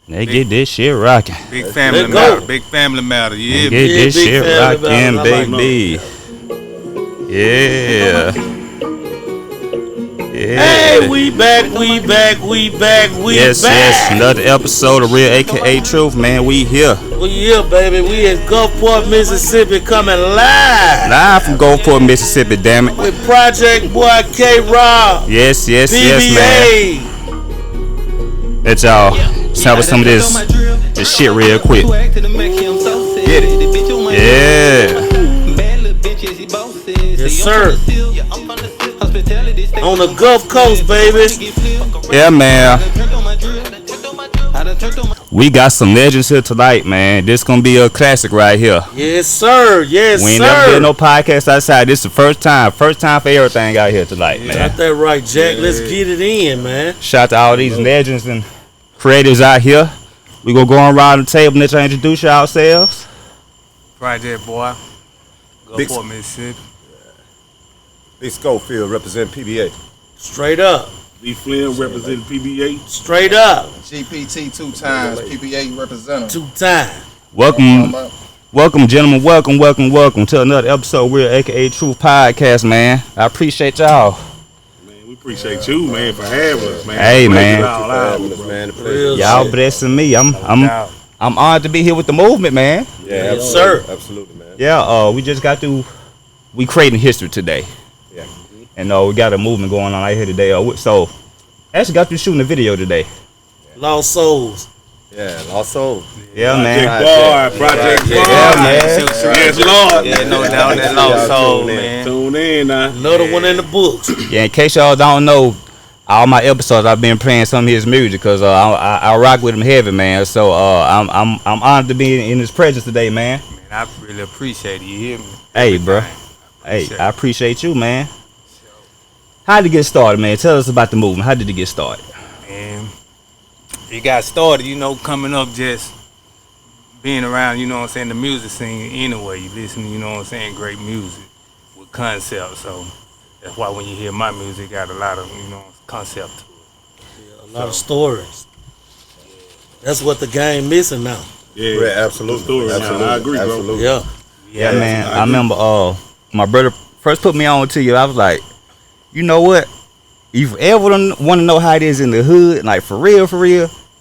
They get this shit rocking. Big family matter. Big family matter. Yeah, get this shit rocking, baby. Yeah. Hey, we back. Yes. Another episode of RealakaTruth, man. We here. We here, baby. We in Gulfport, Mississippi, coming live. Live from Gulfport, Mississippi, damn it. With Project Boy K-Rob. Yes, PBA. man. Let y'all sample some of this shit real quick. Get it. Yeah. Yes, sir. On the Gulf Coast, baby. Yeah, man. We got some legends here tonight, man. This gonna be a classic right here. Yes, sir. Yes, we ain't sir. never did no podcast outside. This is the first time for everything out here tonight, man. Got that right, Jack. Let's get it in, man. Shout out to all these legends and creators out here. We gonna go around the table and let y'all introduce yourselves. Project Boy, Gulfport, Mississippi. Big Schofield represent PBA. Straight up. B. Flynn representing PBA. Straight up. GPT 2 times PBA representative. 2 times. Welcome, gentlemen. Welcome to another episode of RealakaTruth podcast, man. I appreciate y'all. Man, we appreciate you, man, for having us, man. Hey, man. Y'all blessing me. I'm honored to be here with the movement, man. Yeah, yes, sir. Absolutely, man. Yeah, we just got through. We creating history today. Yeah. And we got a movement going on out here today. So, actually got through shooting a video today. Lost Souls. Yeah, Lost Souls. Yeah, man. Project Boy. Yeah, man. Yes, Lord. Yeah, no doubt that Lost Soul, man. Tune in now. Another one in the books. Yeah, in case y'all don't know, all my episodes I've been playing some of his music because I rock with him heavy, man. So I'm honored to be in his presence today, man. Man, I really appreciate it. You hear me? Hey, bro. Hey, I appreciate you, man. How did it get started, man? Tell us about the movement. How did it get started? Man, it got started, coming up just being around, the music scene anyway. You listen, great music with concept. So that's why when you hear my music, got a lot of, concept to it. Yeah, a lot of stories. That's what the game missing now. Yeah, absolutely. I agree, absolutely. bro. Yeah, man. I remember my brother first put me on to you. I was like, you know what? If you ever want to know how it is in the hood, like for real,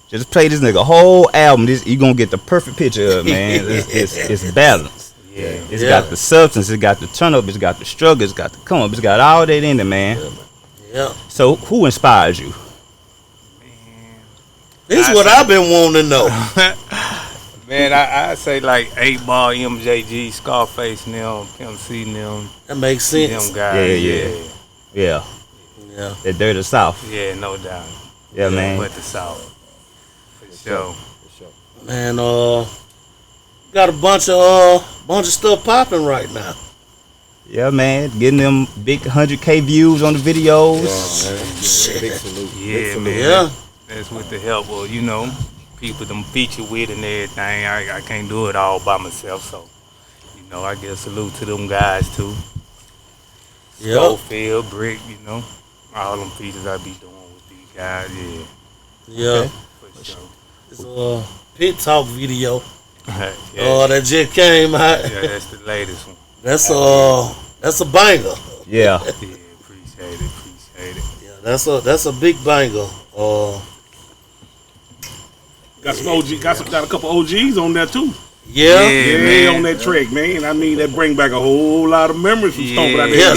just play this nigga whole album. You gonna get the perfect picture of it, man. It's balanced. Yeah. It's got the substance, it's got the turn up, it's got the struggle, it's got the come up, it's got all that in it, man. Yeah. So who inspires you? This is what I've been wanting to know. Man, I say like 8 Ball, MJG, Scarface, and them, Pimp C, and them. That makes sense. Them guys. Yeah. They're dirty South. Yeah, no doubt. Yeah, man. But the South. For sure. Man, got a bunch of stuff popping right now. Yeah, man. Getting them big 100K views on the videos. Big salute. Yeah, man. Yeah. That's with the help of, people them feature with and everything. I can't do it all by myself, so I give a salute to them guys too. Yeah. Schofield, Brick, all them features I be doing with these guys. Yeah. Okay. For sure. It's a Pit Talk video. Yeah. That just came out. Yeah, that's the latest one. That's a banger. Yeah. Yeah, appreciate it. Yeah, that's a big banger. Got a couple OGs on there too. Yeah, man. On that track, man. I mean, that bring back a whole lot of memories from Stomping out there.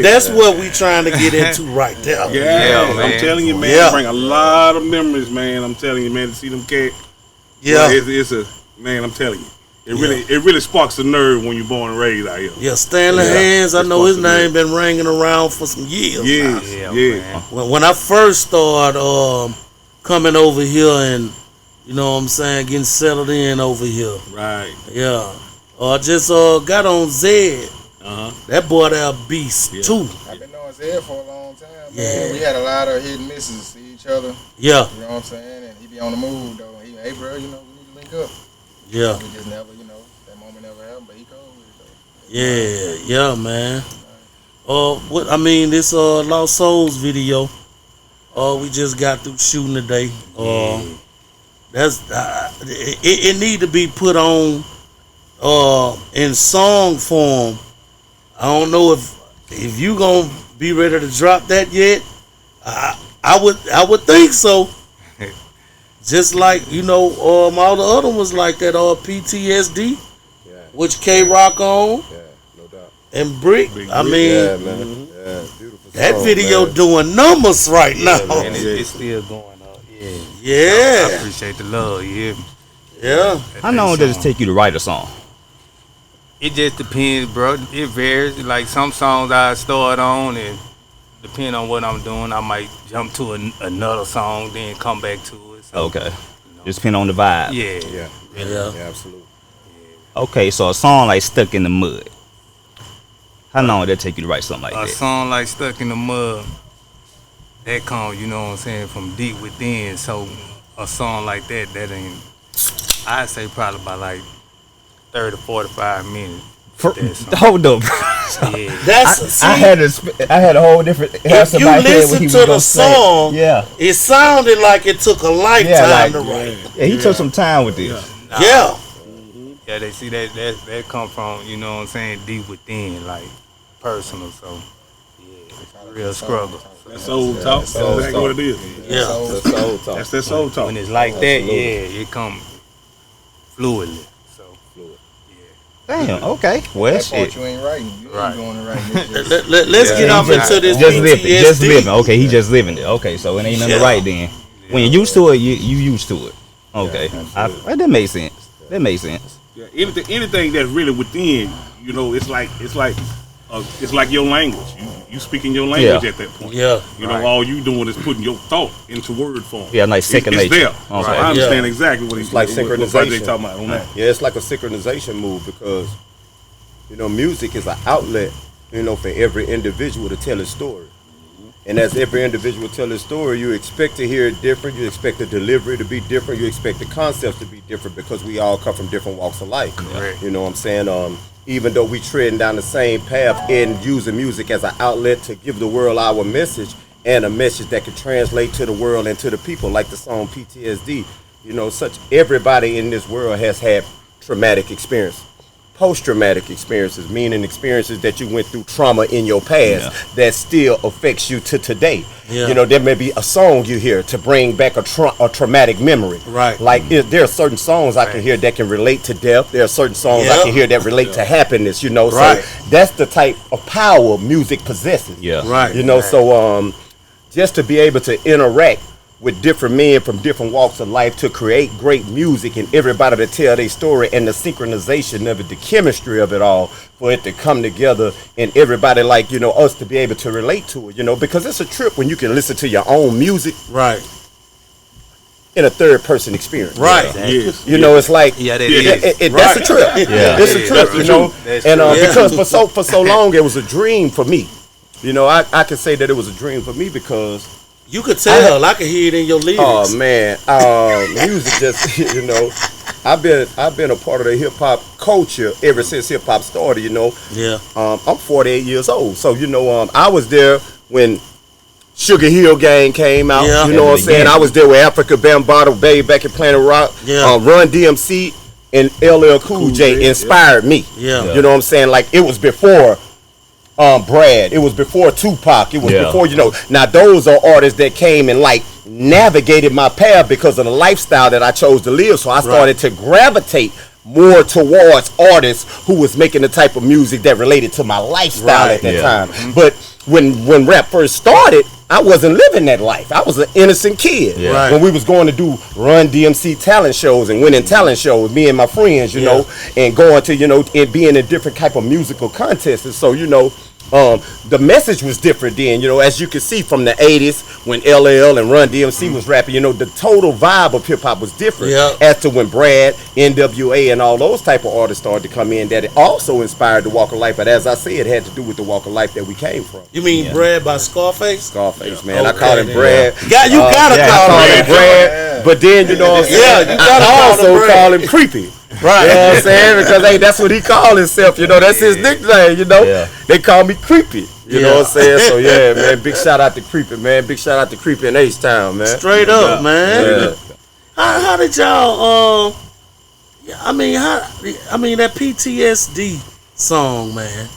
That's what we trying to get into right there. Yeah, man. I'm telling you, man, it bring a lot of memories, man. I'm telling you, man, to see them cats. Yeah, it's a man. I'm telling you, it really sparks the nerve when you're born and raised out here. Yeah, Stanley Hands. I know his name been ringing around for some years. Yeah. When I first started coming over here and getting settled in over here. Right. Yeah. I just got on Zed. That boy there a beast too. I've been knowing Zed for a long time. Yeah. Man. We had a lot of hit and misses, see each other. Yeah. You know what I'm saying? And he be on the move though. Hey bro, we need to link up. Yeah. We just never, that moment never happened, but he cold with it though. Yeah, man. This Lost Souls video. We just got through shooting today. That's it need to be put on in song form. I don't know if you gonna be ready to drop that yet. I would think so. Just like all the other ones like that PTSD, which K Rock on, no doubt. and Brick. I mean, Yeah, man. Yeah, beautiful. that song, video man. doing numbers right now. And it's still going up. Yeah. I Yeah, appreciate the love. You hear me? yeah. How long does it take you to write a song? It just depends, bro. It varies. Like some songs I start on, and depending on what I'm doing, I might jump to another song, then come back to it. So, Okay. Just depend on the vibe. Yeah. Yeah, absolutely. Okay, so a song like Stuck in the Mud. How long did it take you to write something like A that? song like Stuck in the Mud, that comes, you know what I'm saying, from deep within. So a song like that ain't, I'd say probably about like 30 to 45 minutes. That song. Hold up. Yeah. That's I had a whole different. if you listen to the song, yeah, it sounded like it took a lifetime to write. yeah, he took some time with this. Yeah. Yeah, they see that come from, you know what I'm saying, deep within, like personal. So yeah, real struggle. That's soul talk. That's soul exactly talk. what it is. Yeah. That's soul talk. That's that soul talk. When it's like that, Absolutely. yeah, it come fluidly. So Damn. Okay. Well, That part shit. you ain't writing. You Right. ain't going to write. It's just- Let's get off into this Just living. Just PTSD. living. Okay, he just living it. Okay, so it ain't nothing Yeah. right then. When you're used to it, you used to it. Okay, that makes sense. That makes sense. Yeah, anything that's really within, it's like your language. You speaking your language at that point. Yeah. All you doing is putting your thought into word form. Yeah, like second It's nature. there. Okay. So I understand Yeah. exactly what he's It's like what Project synchronization. talking about on that. Yeah, it's like a synchronization move because, music is an outlet, for every individual to tell his story. And as every individual tell his story, you expect to hear it different. You expect the delivery to be different. You expect the concepts to be different because we all come from different walks of life. Correct. You know what I'm saying? Even though we treading down the same path in using music as an outlet to give the world our message and a message that can translate to the world and to the people, like the song PTSD. Everybody in this world has had traumatic experience. Post-traumatic experiences, meaning experiences that you went through trauma in your past that still affects you to today. Yeah. There may be a song you hear to bring back a traumatic memory. Right. Like there are certain songs I can hear that can relate to death. There are certain songs I can hear that relate to happiness. Right. So that's the type of power music possesses. Yeah. Right. So just to be able to interact with different men from different walks of life to create great music and everybody to tell their story and the synchronization of it, the chemistry of it all, for it to come together and everybody us to be able to relate to it, because it's a trip when you can listen to your own music Right. in a third person experience. Right. Yes. It's like Yeah, that is. that's a trip. Yeah. It's a trip, That's and true. because for so long it was a dream for me. I can say that it was a dream for me because You could tell. I could hear it in your lyrics. oh man, music just I've been a part of the hip hop culture ever since hip hop started. Yeah. I'm 48 years old, so I was there when Sugar Hill Gang came out. Yeah. You know what I'm saying? Yeah. I was there with Africa Bambaataa, Baby back in Planet Rock. Yeah. Run DMC and LL Cool J inspired me. Yeah. You know what I'm saying? Like it was before Brad. It was before Tupac. It was before, Now those are artists that came and navigated my path because of the lifestyle that I chose to live. So I started to gravitate more towards artists who was making the type of music that related to my lifestyle at that time. But when rap first started, I wasn't living that life. I was an innocent kid. Yeah. Right. When we was going to do Run DMC talent shows and winning talent shows, me and my friends, and going to, and being in different type of musical contests. And so, the message was different then, as you can see from the 80s when LL and Run DMC was rapping, the total vibe of hip hop was different as to when Brad, NWA, and all those type of artists started to come in, that it also inspired the walk of life. But as I said, it had to do with the walk of life that we came from. You mean Brad by Scarface? Scarface, man. I Okay, call him then. Brad. You gotta yeah, call I call him him Brad. But then, you know what I'm saying? Yeah, you gotta I call also him call him Creepy. Right. You know what I'm saying? Because hey, that's what he call himself. You know, that's his nickname. You know, they call me Creepy. You know what I'm saying? So yeah, man. Big shout out to Creepy, man. Big shout out to Creepy in H-Town, man. Straight up, man. Yeah. How did y'all? I mean, that PTSD song, man.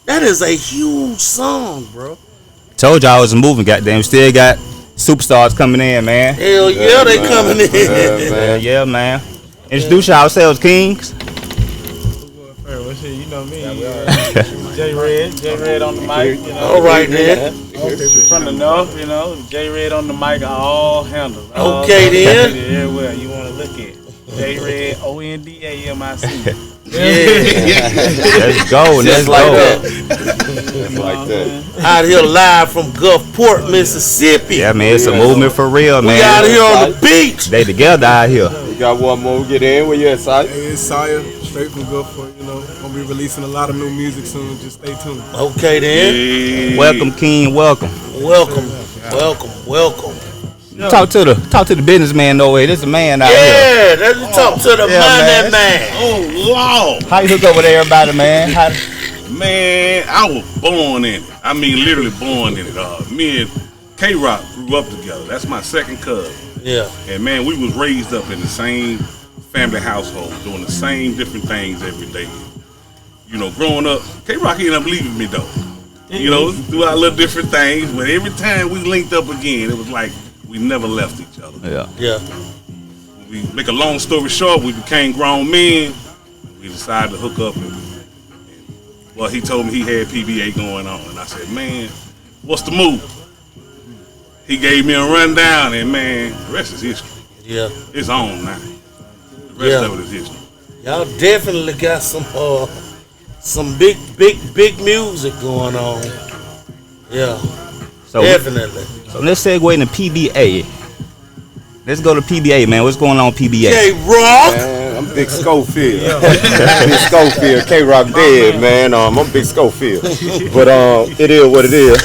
That is a huge song, bro. Told y'all I was moving, goddamn. Still got superstars coming in, man. Hell yeah, they coming in. Yeah, man. Introduce yourselves, Kings. Well, shit, you know me. J Red on the mic, you know. All right, then. From the north, you know. J Red on the mic, all handled. Okay, then. Yeah, well, you want to look at J Red, ONDAMIC. Let's go. Let's like go. that. Like that. Out here live from Gulfport, Mississippi. Yeah, man. It's a movement for real, man. We out here on the beach. They together out here. We got one more. Get in. Where you at, Si? Hey, it's Sire, straight from Gulfport, you know. Gonna be releasing a lot of new music soon. Just stay tuned. Okay, then. Welcome, King. Welcome. Welcome. Talk to the businessman though. This is a man out here. Yeah, let's talk to the man. Oh, Lord. How you hook up with everybody, man? Man, I was born in it. I mean, literally born in it. Me and K-Rock grew up together. That's my second cousin. Yeah. And man, we was raised up in the same family household, doing the same different things every day. You know, growing up, K-Rock ended up leaving me though. You know, do our little different things, but every time we linked up again, it was like we never left each other. Yeah. We make a long story short, we became grown men. We decided to hook up, and well, he told me he had PBA going on, and I said, man, what's the move? He gave me a rundown, and man, the rest is history. Yeah. It's on now. The rest of it is history. Y'all definitely got some big music going on. Yeah. So definitely. So let's segue into PBA. Let's go to PBA, man. What's going on, PBA? K-Rock. Man, I'm Big Schofield. Big Schofield. K-Rock dead, man. I'm Big Schofield. But it is what it is.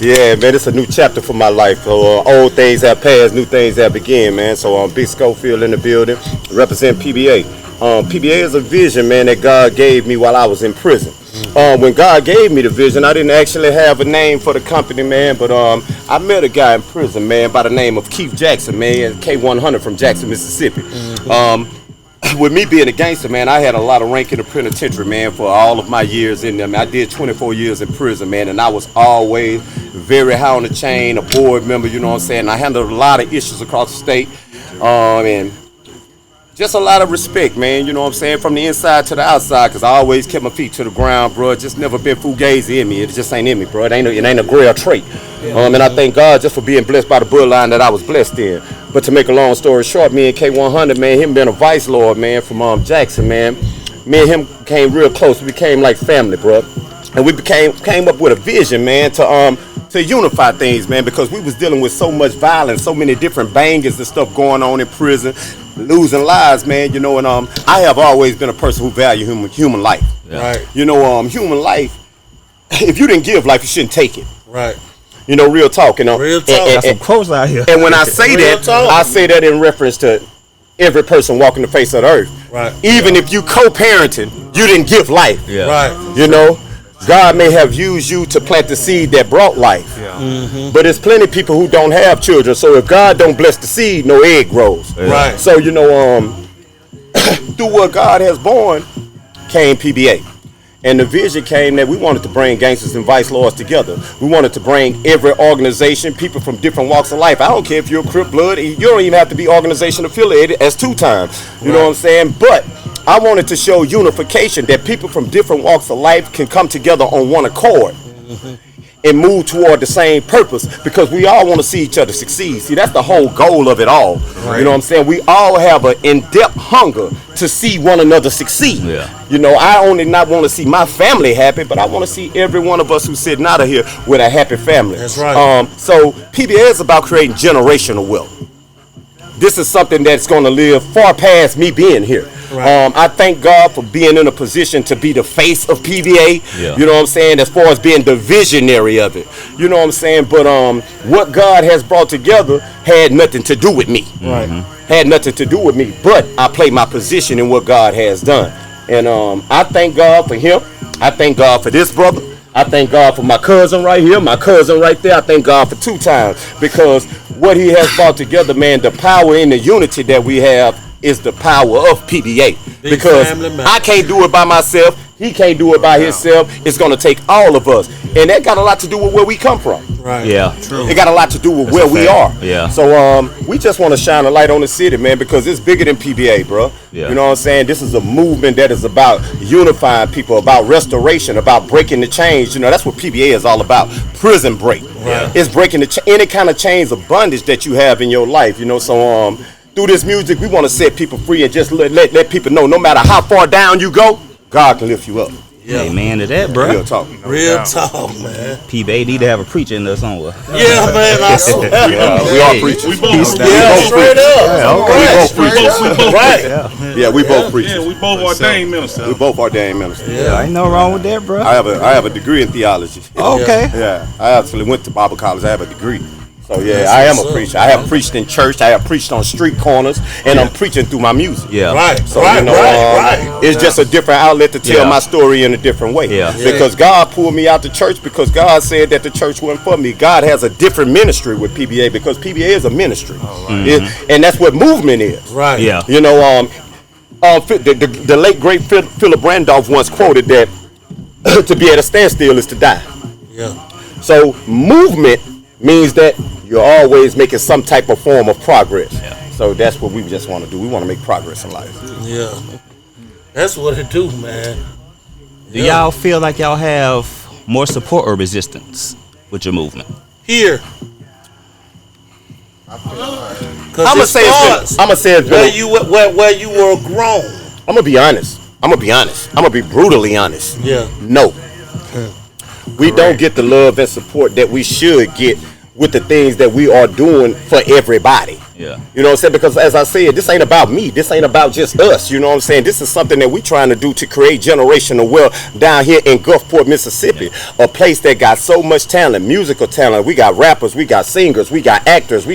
Yeah, man, it's a new chapter for my life. Old things have passed, new things have begun, man. So Big Schofield in the building, represent PBA. PBA is a vision, man, that God gave me while I was in prison. When God gave me the vision, I didn't actually have a name for the company, man, but I met a guy in prison, man, by the name of Keith Jackson, man, K100 from Jackson, Mississippi. With me being a gangster, man, I had a lot of rank in the penitentiary, man, for all of my years in there. I did 24 years in prison, man, and I was always very high on the chain, a board member, you know what I'm saying? I handled a lot of issues across the state, and just a lot of respect, man, you know what I'm saying, from the inside to the outside, because I always kept my feet to the ground, bro. It just never been fugazi in me. It just ain't in me, bro. It ain't a Grail trait. And I thank God just for being blessed by the bloodline that I was blessed in. But to make a long story short, me and K100, man, him being a vice lord, man, from Jackson, man, me and him became real close. We became like family, bro. And we came up with a vision, man, to unify things, man, because we was dealing with so much violence, so many different bangers and stuff going on in prison, losing lives, man, you know, and I have always been a person who value human life. Yeah. Right. You know, human life, if you didn't give life, you shouldn't take it. Right. You know, real talk, you know. Real talk. Got some quotes out here. And when I say that, I say that in reference to every person walking the face of the earth. Right. Even if you co-parenting, you didn't give life. Yeah. Right. You know, God may have used you to plant the seed that brought life. Yeah. But there's plenty of people who don't have children. So if God don't bless the seed, no egg grows. Yeah. Right. So, you know, through what God has born came PBA. And the vision came that we wanted to bring gangsters and vice lords together. We wanted to bring every organization, people from different walks of life. I don't care if you're a Crip Blood. You don't even have to be organization affiliated as 2 times. You know what I'm saying? But I wanted to show unification, that people from different walks of life can come together on one accord and move toward the same purpose, because we all want to see each other succeed. See, that's the whole goal of it all. Right. You know what I'm saying? We all have an in-depth hunger to see one another succeed. Yeah. You know, I only not want to see my family happy, but I want to see every one of us who's sitting out of here with a happy family. That's right. So PBA is about creating generational wealth. This is something that's going to live far past me being here. Right. I thank God for being in a position to be the face of PBA. Yeah. You know what I'm saying? As far as being the visionary of it. You know what I'm saying? But what God has brought together had nothing to do with me. Right. Had nothing to do with me. But I play my position in what God has done. And I thank God for him. I thank God for this brother. I thank God for my cousin right here, my cousin right there. I thank God for 2 times, because what he has brought together, man, the power and the unity that we have is the power of PBA. Big Because family man. I can't do it by myself. He can't do it by himself. It's going to take all of us. And that got a lot to do with where we come from. Right. Yeah. It got a lot to do with where we are. Yeah. So we just want to shine a light on the city, man, because it's bigger than PBA, bro. Yeah. You know what I'm saying? This is a movement that is about unifying people, about restoration, about breaking the chains. You know, that's what PBA is all about. Prison break. Yeah. It's breaking any kind of chains of bondage that you have in your life. You know, so through this music, we want to set people free and just let people know, no matter how far down you go, God can lift you up. Yeah. Amen to that, bro. Real talk. Real talk, man. PBA need to have a preacher in there somewhere. Yeah, man. I swear. We all preachers. We both. Yeah, straight up. Right. Yeah, we both preachers. Yeah, we both ordained ministers. We both ordained ministers. Yeah, ain't no wrong with that, bro. I have a degree in theology. Okay. Yeah, I actually went to Bible college. I have a degree. So yeah, I am a preacher. I have preached in church. I have preached on street corners, and I'm preaching through my music. Yeah. Right. So Right. you know, Right. it's just a different outlet to tell Yeah. my story in a different way. Yeah. Because God pulled me out the church because God said that the church wasn't for me. God has a different ministry with PBA because PBA is a ministry, and that's what movement is. Right. Yeah. You know, the late great Philip Randolph once quoted that to be at a standstill is to die. Yeah. So movement means that you're always making some type of form of progress. Yeah. So that's what we just want to do. We want to make progress in life. Yeah. That's what it do, man. Do y'all feel like y'all have more support or resistance with your movement? Here. I'm gonna say it's been, where you were grown. I'm gonna be honest. I'm gonna be brutally honest. Yeah. No. We don't get the love and support that we should get with the things that we are doing for everybody. Yeah. You know what I'm saying? Because as I said, this ain't about me. This ain't about just us. You know what I'm saying? This is something that we trying to do to create generational wealth down here in Gulfport, Mississippi. A place that got so much talent, musical talent. We got rappers, we got singers, we got actors,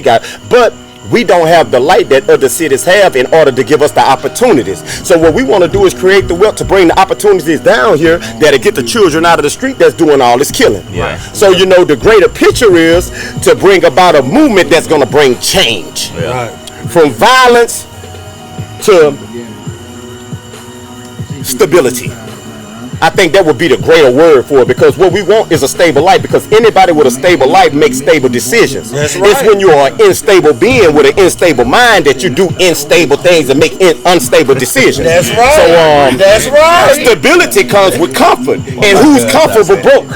but we don't have the light that other cities have in order to give us the opportunities. So what we want to do is create the wealth to bring the opportunities down here that'll get the children out of the street that's doing all this killing. Yeah. So you know, the greater picture is to bring about a movement that's going to bring change. Yeah. Right. From violence to stability. I think that would be the greater word for it, because what we want is a stable life, because anybody with a stable life makes stable decisions. That's right. It's when you are an unstable being with an unstable mind that you do unstable things and make unstable decisions. That's right. So That's right. stability comes with comfort, and who's comfortable broke?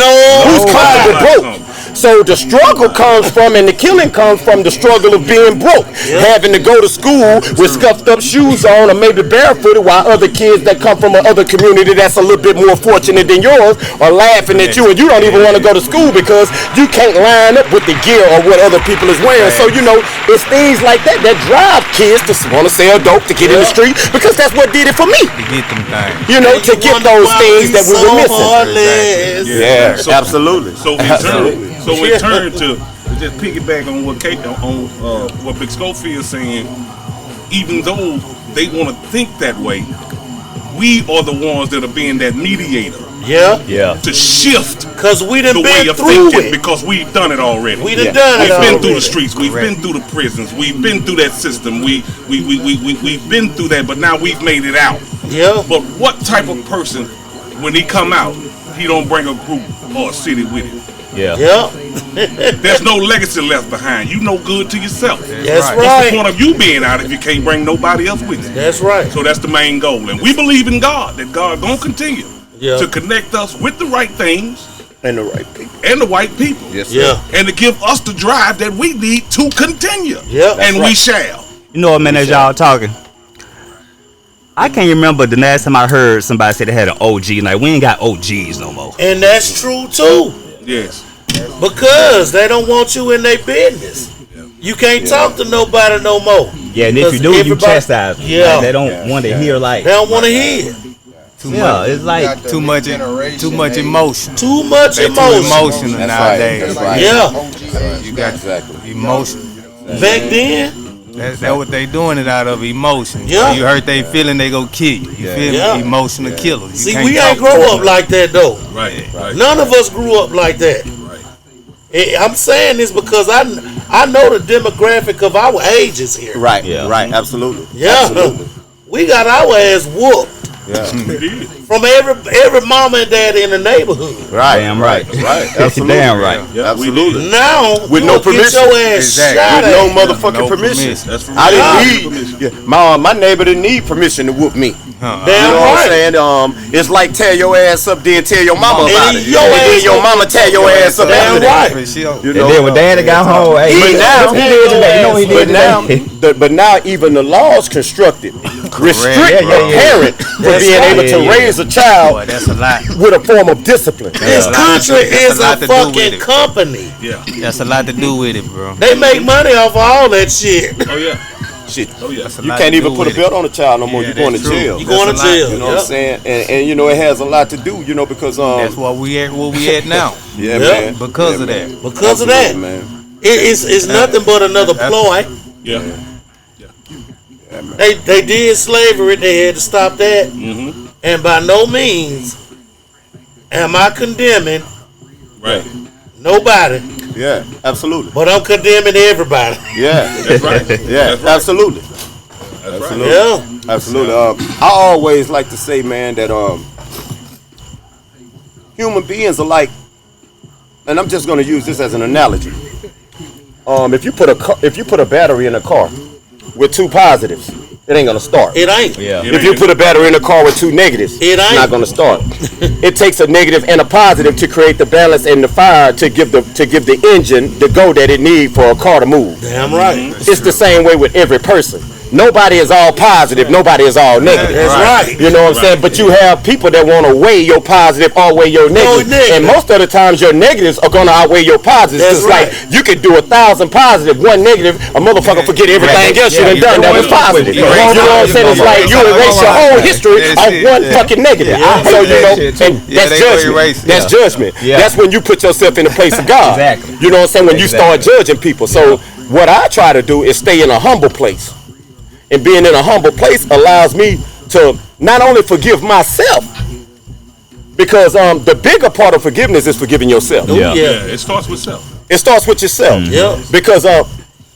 No. Who's comfortable broke? So the struggle comes from, and the killing comes from the struggle of being broke. Having to go to school with scuffed up shoes on or maybe barefooted, while other kids that come from another community that's a little bit more fortunate than yours are laughing at you, and you don't even want to go to school because you can't line up with the gear or what other people is wearing. So, you know, it's things like that that drive kids to want to sell dope, to get in the street, because that's what did it for me. To get them things. You know, to get those things that we were missing. Yeah, So- absolutely. So we turn to just piggyback on what what Big Schofield is saying. Even though they want to think that way, we are the ones that are being that mediator Yeah. Yeah. to shift Because we done the way been of through thinking, it. because we've done it already. We done done it We've been already. through the streets. We've been through the prisons. We've been through that system. We've been through that, but now we've made it out. Yeah. But what type of person, when he come out, he don't bring a group or a city with him? Yeah. Yeah. There's no legacy left behind. You no good to yourself. That's What's the right. point of you being out if you can't bring nobody else with you? That's right. So that's the main goal. And we believe in God, that God gonna continue Yeah. to connect us with the right things And the right people. and the right people. Yes, Yeah. And to give us the drive that we need to continue. Yeah. And we shall. You know what, man, as y'all talking, I can't remember the last time I heard somebody say they had an OG. Like, we ain't got OGs no more. And that's true too. Yes. Because they don't want you in their business. You can't talk to nobody no more. Yeah, and if you do, you Everybody- chastise them. Yeah. Like, they don't want to hear like. They don't want to hear. Too Yeah, much. it's like Got the Too much emotion. Too much They too emotion. emotional That's nowadays. right. That's right. Yeah. You got Exactly. emotion. Back then, That's what they doing it out of emotion. Yeah. You hurt they feeling, they go kill you. You feel Yeah. me? Emotional killers. You see, can't we talk ain't grow too up much. like that though. Right. Right. None of us grew up like that. I'm saying this because I know the demographic of our ages here. Right. Yeah. Right. Absolutely. Yeah. Absolutely. We got our ass whooped Yeah. from every mama and daddy in the neighborhood. Right. damn right. Right. Absolutely. Damn right. Yeah, we Absolutely. Now With you no will get permission. your ass Exactly. shot With no at. motherfucking No permission. permission. That's for I real. didn't need. Yeah, my neighbor didn't need permission to whoop me. Huh. Damn You know what I'm right. saying? It's like tear your ass up, then tell your mama And about it. your And then ass your gonna mama get tear your ass up Damn after that. right. For sure. You And know? then when daddy got home, hey, But now- he did today. You know what he But did now, today. but now even the laws constructed restrict Yeah, yeah, a yeah. parent from That's being right. able to Yeah, yeah. raise a child Boy, that's a lot. with a form of discipline. This Yeah. country That's is a lot a to do with fucking it. company. Yeah. That's a lot to do with it, bro. They make money off of all that shit. Oh yeah. Shit, Oh yeah. That's a you lot can't to even do put a with belt on a child no more. Yeah, You're going to that's true. jail. You going to That's a lot. jail. You know what Yep. I'm saying? And you know it has a lot to do. You know because That's why we at now. yeah, Yep. man. Because Yeah, of man. that. Because of Absolutely, that. man. It's nothing but another ploy. Yeah. They did slavery. They had to stop that. And by no means am I condemning Right. nobody, Yeah, absolutely. but I'm condemning everybody. Yeah, That's right. yeah, That's right. absolutely. That's right. Absolutely. Yeah. Absolutely. I always like to say, man, that human beings are like, and I'm just going to use this as an analogy. If you put a battery in a car with two positives, it ain't gonna start. It ain't. Yeah. If you put a battery in a car with two negatives, It it's ain't. not gonna start. It takes a negative and a positive to create the balance and the fire to give the engine the go that it needs for a car to move. Damn right. It's the same way with every person. Nobody is all positive. Nobody is all negative. That's right. You know what I'm saying? But you have people that want to weigh your positive, outweigh your negative. negative. And most of the times your negatives are going to outweigh your positives. That's It's right. like you could do 1,000 positive, one negative, a motherfucker forget everything else you done you done that was don't want positive. to- You know what I'm saying? It's like you erase your whole history That's on it. one Yeah. fucking negative. I So hate you that know, shit, too. and Yeah, that's they go judgment. erase it. That's judgment. Yeah. That's when you put yourself in the place of God. Exactly. You know what I'm saying? When you start Exactly. judging people. So what I try to do is stay in a humble place. And being in a humble place allows me to not only forgive myself, because the bigger part of forgiveness is forgiving yourself. Yeah. Yeah. It starts with self. It starts with yourself. Yeah. Because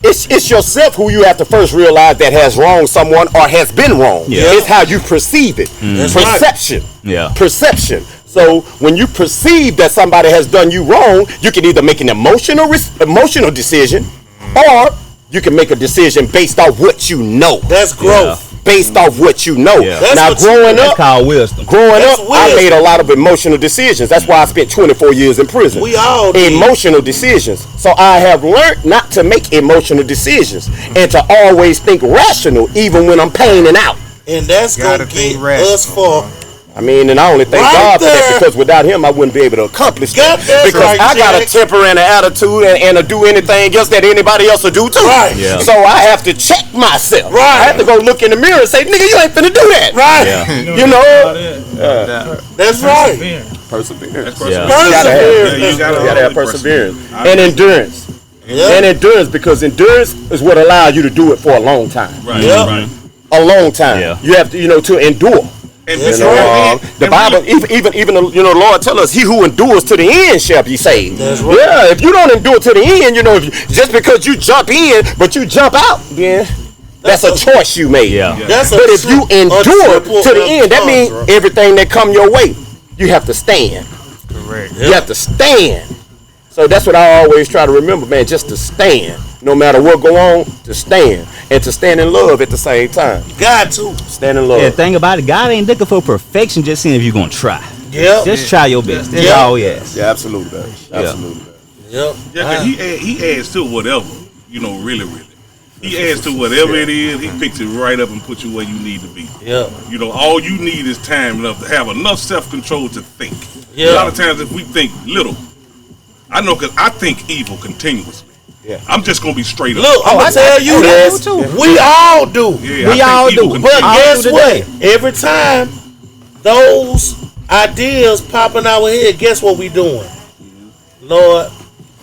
it's yourself who you have to first realize that has wronged someone or has been wrong. Yeah. It's how you perceive it. That's right. Perception. Yeah. Perception. So when you perceive that somebody has done you wrong, you can either make an emotional decision, or you can make a decision based off what you know. That's growth. Based off what you know. Yeah. That's Now what growing That's up, called wisdom. That's I wisdom. made a lot of emotional decisions. That's why I spent 24 years in prison. We all did. Emotional decisions. So I have learned not to make emotional decisions and to always think rational even when I'm paying out. And that's Gotta gonna think get rational, us for I mean, and I only thank Right God for that, there. because without him, I wouldn't be able to accomplish Got that. that Because right, I got a Jack. temper and an attitude and to do anything else that anybody else will do too. Right. Yeah. So I have to check myself. Right. I have to go look in the mirror and say, nigga, you ain't finna do that. right. Yeah. You know? That's right. Perseverance. Yeah. You gotta have, Perseverance. Yeah, you gotta have perseverance. I- And endurance. Yeah. And endurance, because endurance is what allows you to do it for a long time. Right. Yeah. Right. A long time. Yeah. You have to, to endure. And That's You know, right. the Bible, even the Lord tell us, he who endures to the end shall be saved. That's right. Yeah, if you don't endure to the end, if just because you jump in, but you jump out, then that's a choice you made. Yeah. That's a But if you tri- a endure triple to the end, that means entendre. everything that come your way, you have to stand. Correct. You have to stand. So that's what I always try to remember, man, just to stand. No matter what go on, to stand. And to stand in love at the same time. got to. Stand in love. Yeah, thing about it, God ain't looking for perfection, just seeing if you're gonna try. Yep. Just try your best. That's Yeah. all he asks. Yeah, absolutely, man. Absolutely. Yep. Yeah, 'cause he adds to whatever, really. He adds to whatever it is. He picks it right up and puts you where you need to be. Yep. All you need is time enough to have enough self-control to think. Yeah. A lot of times if we think little, I know because I think evil continuously. Yeah. I'm just gonna be straight up. Look, I'm gonna tell you this. We all do. Yeah, We I all think people do. can But do it. guess do what? Every time those ideas popping our head, guess what we doing? Lord,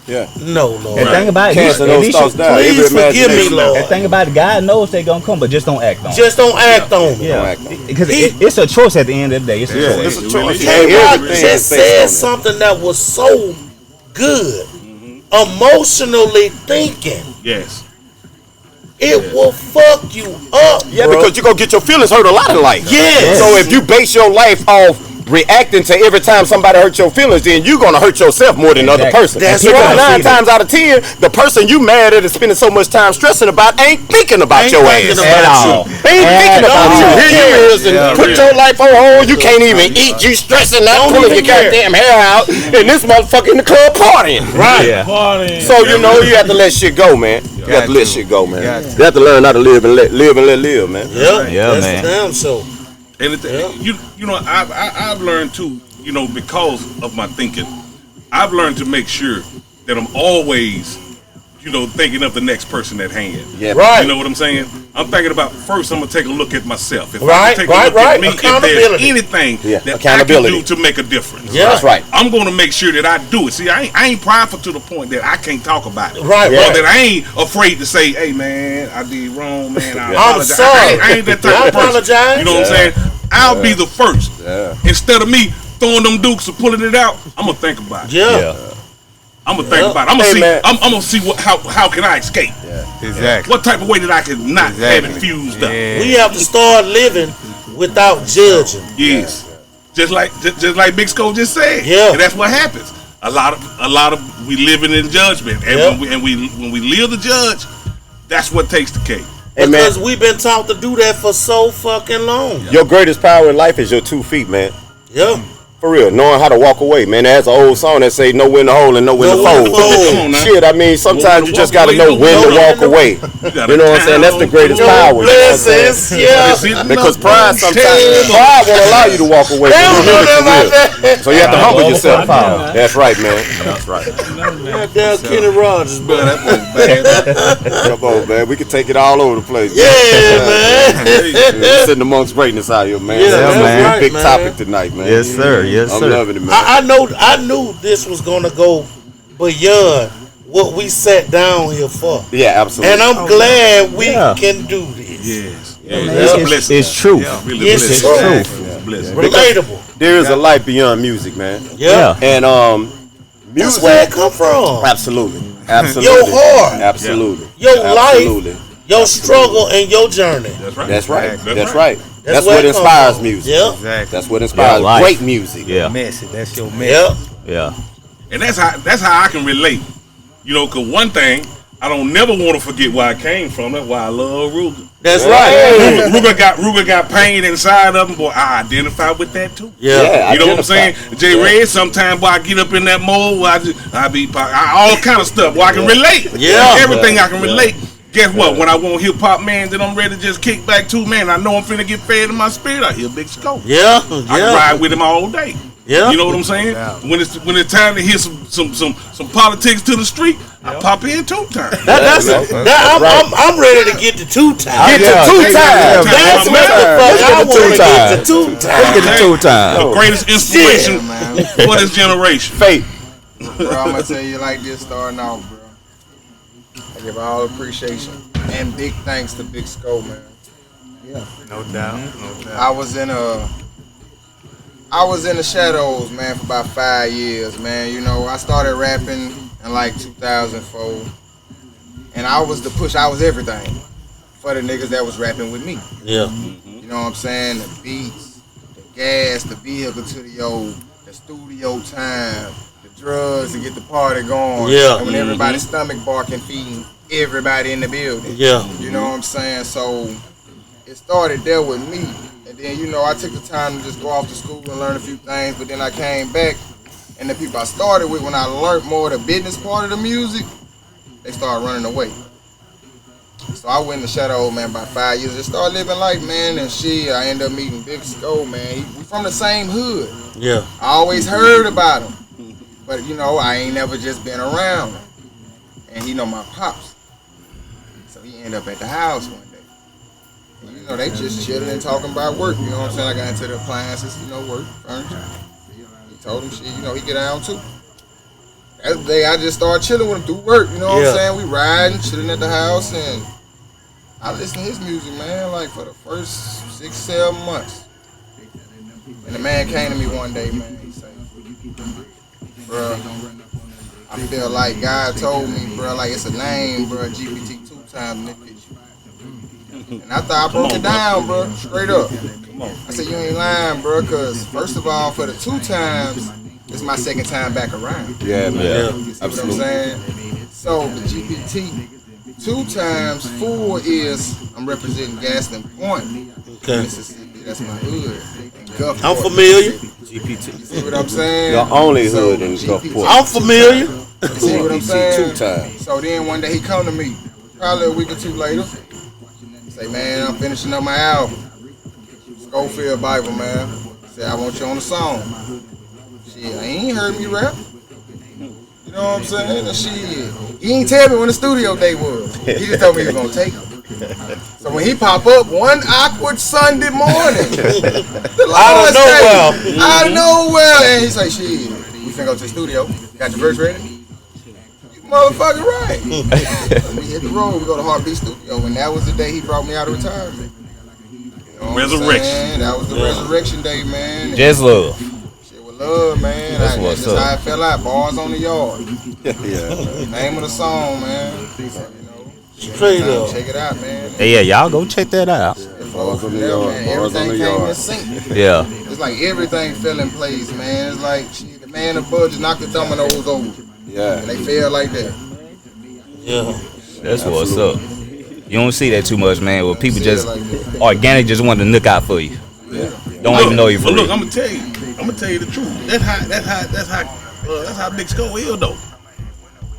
Yeah. no, Lord. And think about it. Cancel At those least thoughts you- down. Please Every forgive me, imagination. Lord. And think about it. God knows they gonna come, but just don't act on it. Just don't act on it. Don't Yeah, act on it. because He- it's a choice at the end of the day. It's a Yeah, choice. It's a It choice. really is. K-Rock Everything is just based said on something that was so good. Emotionally thinking. Yes. It will fuck you up. Yeah, bro. because you're going to get your feelings hurt a lot in life. Yes. So if you base your life off reacting to every time somebody hurts your feelings, then you're going to hurt yourself more than the other Exactly. person. That's Because right. 9 times out of 10, the person you mad at and spending so much time stressing about ain't thinking about Ain't your thinking ass. about At you. all. Ain't thinking about Don't you. even Here care. you is and put your life on hold. You can't even eat. You stressing out, Don't pulling your even care. goddamn hair out, and this motherfucker in the club partying. Right. Yeah. Party. So you know you have to let shit go, man. You have to let shit go, man. You have to learn how to live and let live, man. Yeah, Yeah, that's man. the damn show. And you know, I've learned too, you know, because of my thinking, I've learned to make sure that I'm always, you know, thinking of the next person at hand. Yeah. Right. You know what I'm saying? I'm thinking about first. I'm gonna take a look at myself. If I Right, can take right, a look right. at me, if Accountability. there's anything Yeah, that accountability. I can do to make a difference, Yeah. That's right. I'm gonna make sure that I do it. See, I ain't prideful to the point that I can't talk about it. Right, Or right. that I ain't afraid to say, "Hey, man, I did wrong, man. I I'm apologize." sorry. I ain't that type I of person. apologize. You know what I'm saying? I'll be the first. Yeah. Instead of me throwing them dukes or pulling it out, I'm gonna think about it. Yeah. I'm gonna think about it. I'm gonna Hey, see. man. I'm gonna see how can I escape? Exactly. What type of way that I can not have Exactly. it fused up? Yeah. We have to start living without judging. Yes. Just like Big Sco just said. Yeah. And that's what happens. A lot of we living in judgment, and Yeah. when we live the judge, that's what takes the cake. Hey, man. Because we've been taught to do that for so fucking long. Your greatest power in life is your 2 feet, man. Yeah. For real, knowing how to walk away, man. There's an old song that say, "Know when to hold and know when Know to when to fold." fold. Come on now. Shit, I mean, sometimes you just gotta know when to walk away. You know what I'm saying? That's the greatest power. You know what I'm saying? Blessings. Yeah. Because pride sometimes won't allow you to walk away. They don't know Remember, nothing it's about real. that. So you have to humble yourself. Yeah. That's right, man. That's right. Goddamn Kenny Rogers, bro. Come on, man. We can take it all over the place. Yeah, man. We're sitting amongst greatness out here, man. Yeah, That's man. a big man. topic tonight, man. Yes, sir. Yes, I'm sir. loving it, man. I knew this was gonna go beyond what we sat down here for. Yeah, absolutely. And I'm glad we Yeah. can do this. Yes. Man, It's a it's, blessing. it's truth. Really It's blessed. true. It's a blessing. Relatable. There is a life beyond music, man. Yeah. And That's music. where it come from. Absolutely. Absolutely. Your heart. Absolutely. Your Absolutely. life, your struggle, and your journey. That's right. That's right. That's That's right. right. That's where what it come inspires from. music. Yeah. Exactly. That's what inspires life. great music. Yeah. Message. That's your message. Yeah. Yeah. And that's how I can relate. You know, cause one thing I don't never want to forget where I came from. That's why I love Ruger. That's right. Ruger got pain inside of him, boy. I identify with that too. Yeah. You know what I'm saying? J Red, sometimes boy, I get up in that mode, where all kind of stuff where I can relate. Yeah. Everything I can relate. Guess what? When I want hip hop, man, then I'm ready to just kick back too, man. I know I'm finna get fed in my spirit. I hear Big Scope. Yeah. I can Yeah. ride with him all day. Yeah. You know what I'm saying? When it's time to hear some politics to the street, I pop in 2 times. I'm ready to get to 2 times. Get Yeah. to 2 times. That's what the fuck I want to get to 2 Let's times. get to 2 times. The greatest inspiration man. for this generation. Faith. Bro, I'm gonna tell you like this starting off, bro. I give all appreciation and big thanks to Big Sco, man. No doubt. No doubt. I was in the shadows, man, for about 5 years, man. You know, I started rapping in like 2004, and I was the push. I was everything for the niggas that was rapping with me. Yeah. You know what I'm saying? The beats, the gas, the vehicle to the studio time, the drugs to get the party going. Yeah. And when everybody's stomach barking, feeding everybody in the building. Yeah. You know what I'm saying? So it started there with me. And then, you know, I took the time to just go off to school and learn a few things. But then I came back, and the people I started with, when I learned more of the business part of the music, they started running away. So I went in the shadow, man, about 5 years. Just started living life, man, and shit. I ended up meeting Big Sco, man. We from the same hood. Yeah. I always heard about him, but you know, I ain't never just been around him. and he know my pops. So he ended up at the house one day. And, you know, they just chilling and talking about work. You know what I'm saying? I got into the appliances, you know, work, furniture. He told him shit, you know, he get down too. That day I just started chilling with him through work. You know what I'm saying? We riding, chilling at the house, and I listened to his music, man, like for the first 6-7 months. And the man came to me one day, man. He said, "Bruh, I feel like God told me, bruh, like it's a name, bruh, GPT 2 times Nick Fisher." And I thought I broke it down, bruh, straight up. I said, "You ain't lying, bruh, because first of all, for the 2 times, it's my second time back around." Yeah, man. You see what I'm saying? So the GPT 2 times 4 is I'm representing Gaston Point, Mississippi. That's my hood. Gulfport, I'm familiar. GPT. You see what I'm saying? Your only hood in Gulfport. I'm familiar. You see what I'm saying? 2 times. So then one day he come to me, probably a week or 2 later. Say, "Man, I'm finishing up my album. Schofield Bible, man." Say, "I want you on the song." Shit, I ain't heard me rap. You know what I'm saying? And shit, he ain't tell me when the studio day was. He just told me he was gonna take it. So when he pop up one awkward Sunday morning, the Out of nowhere. out of nowhere, and he say, "Shit, we finna go to the studio. Got your verse ready?" You motherfucking right. We hit the road. We go to Heartbeat Studio, and that was the day he brought me out of retirement. You know what I'm Resurrection. saying? That was the resurrection day, man. Just love. Shit with love, man. That's what's just up. how it fell out. Bars on the yard. Yeah. Name of the song, man. So, Straight up. check it out, man. Hey, yeah, y'all go check that out. Bars on the yard. Man, Bars on everything the came in yard. sync. Yeah. It's like everything fell in place, man. It's like shit, the man above just knocked the dominoes over, Yeah. and they fell like that. Yeah. That's what's up. You don't see that too much, man. Where people See just it like that. organic just want to look out for you. Don't even know you for But look, real. I'm gonna tell you the truth. That's how Big Skull is though.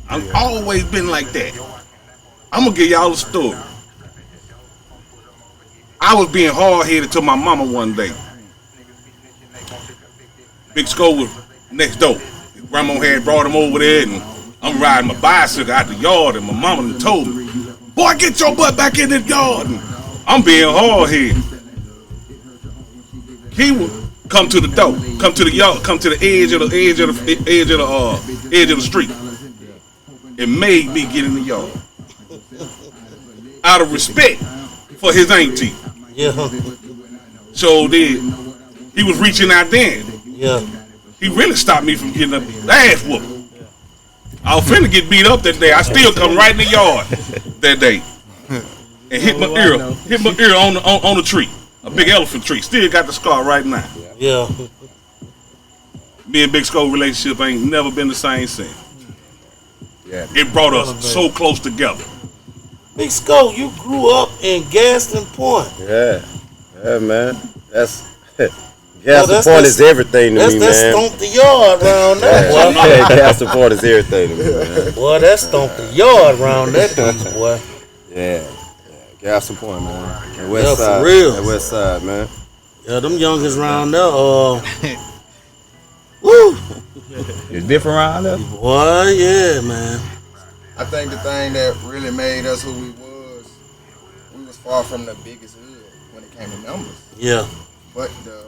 I've always been like that. I'm gonna give y'all a story. I was being hard-headed to my mama one day. Big Skull was next door. His grandma had brought him over there, and I'm riding my bicycle out the yard, and my mama done told me, "Boy, get your butt back in the yard." And I'm being hard-headed. He would come to the door, come to the yard, come to the edge of the street. It made me get in the yard out of respect for his auntie. Yeah. So then he was reaching out then. Yeah. He really stopped me from getting a ass whooping. I was finna get beat up that day. I still come right in the yard that day and hit my ear on the tree, a big elephant tree. Still got the scar right now. Yeah. Me and Big Skull relationship ain't never been the same since. Yeah. It brought us so close together. Big Skull, you grew up in Gaston Point. Yeah. Yeah, man. That's Oh, Gaston that's- Point is everything to That's me, that man. stomp the yard round there, boy. Yeah, Gaston Point is everything to me, man. Boy, that stomp the yard round that piece, boy. Yeah. Gaston Point, man. The Yeah, west for side. real. The west side, man. Yeah, them youngest round there, woo. It's different around there. Boy, yeah, man. I think the thing that really made us who we was far from the biggest hood when it came to numbers. Yeah. But the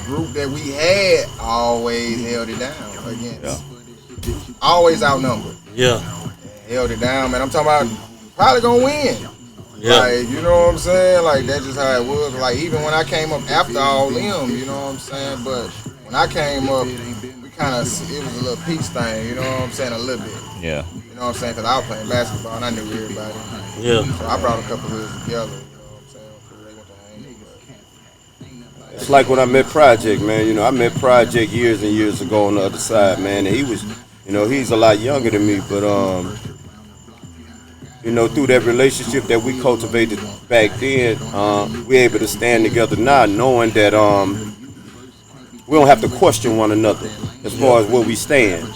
group that we had always held it down against. Always outnumbered. Yeah. Held it down, man. I'm talking about probably gonna win. Yeah. Like, you know what I'm saying? Like, that's just how it was. Like, even when I came up after all them, you know what I'm saying? But when I came up, we kind of, it was a little peace thing, you know what I'm saying? A little bit. Yeah. You know what I'm saying? Because I was playing basketball and I knew everybody. Yeah. So I brought a couple hoods together, you know what I'm saying? Because they went to hang. It's like when I met Project, man. You know, I met Project years and years ago on the other side, man. And he was, you know, he's a lot younger than me, but you know, through that relationship that we cultivated back then, we're able to stand together now, knowing that we don't have to question one another as far as where we stand.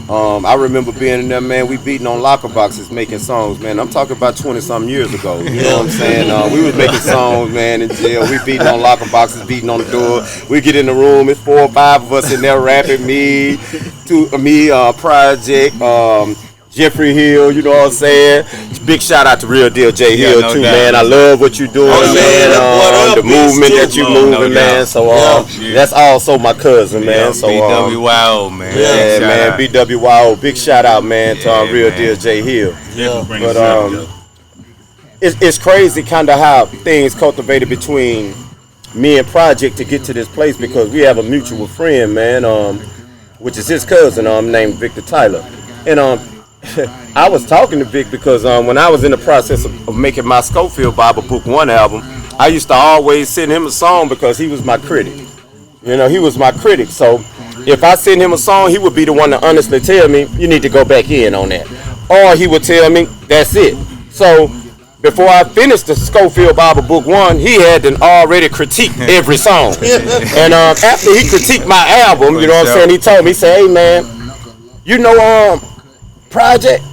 I remember being in there, man, we beating on locker boxes making songs, man. I'm talking about 20-something years ago, you know what I'm saying? We was making songs, man, in jail. We beating on locker boxes, beating on the door. We get in the room, it's 4 or 5 of us in there rapping, Project, Jeffrey Hill, you know what I'm saying? Big shout out to Real Deal J Hill no too, doubt. man. I love what you're doing, man. The movement that you moving, No man. doubt. So that's also my cousin, man. So BWYO, man. yeah, Shout man. out. BWYO, big shout out, man, to Real man. Deal J Hill. Yeah, But it's crazy kind of how things cultivated between me and Project to get to this place because we have a mutual friend, man, which is his cousin, named Victor Tyler. And I was talking to Vic because when I was in the process of making my Schofield Bible Book 1 album, I used to always send him a song because he was my critic. You know, he was my critic. So if I send him a song, he would be the one to honestly tell me, you need to go back in on that. Or he would tell me, that's it. So before I finished the Schofield Bible Book 1, he had already critiqued every song. And after he critiqued my album, you know what I'm saying, he told me, he said, hey man, you know Project?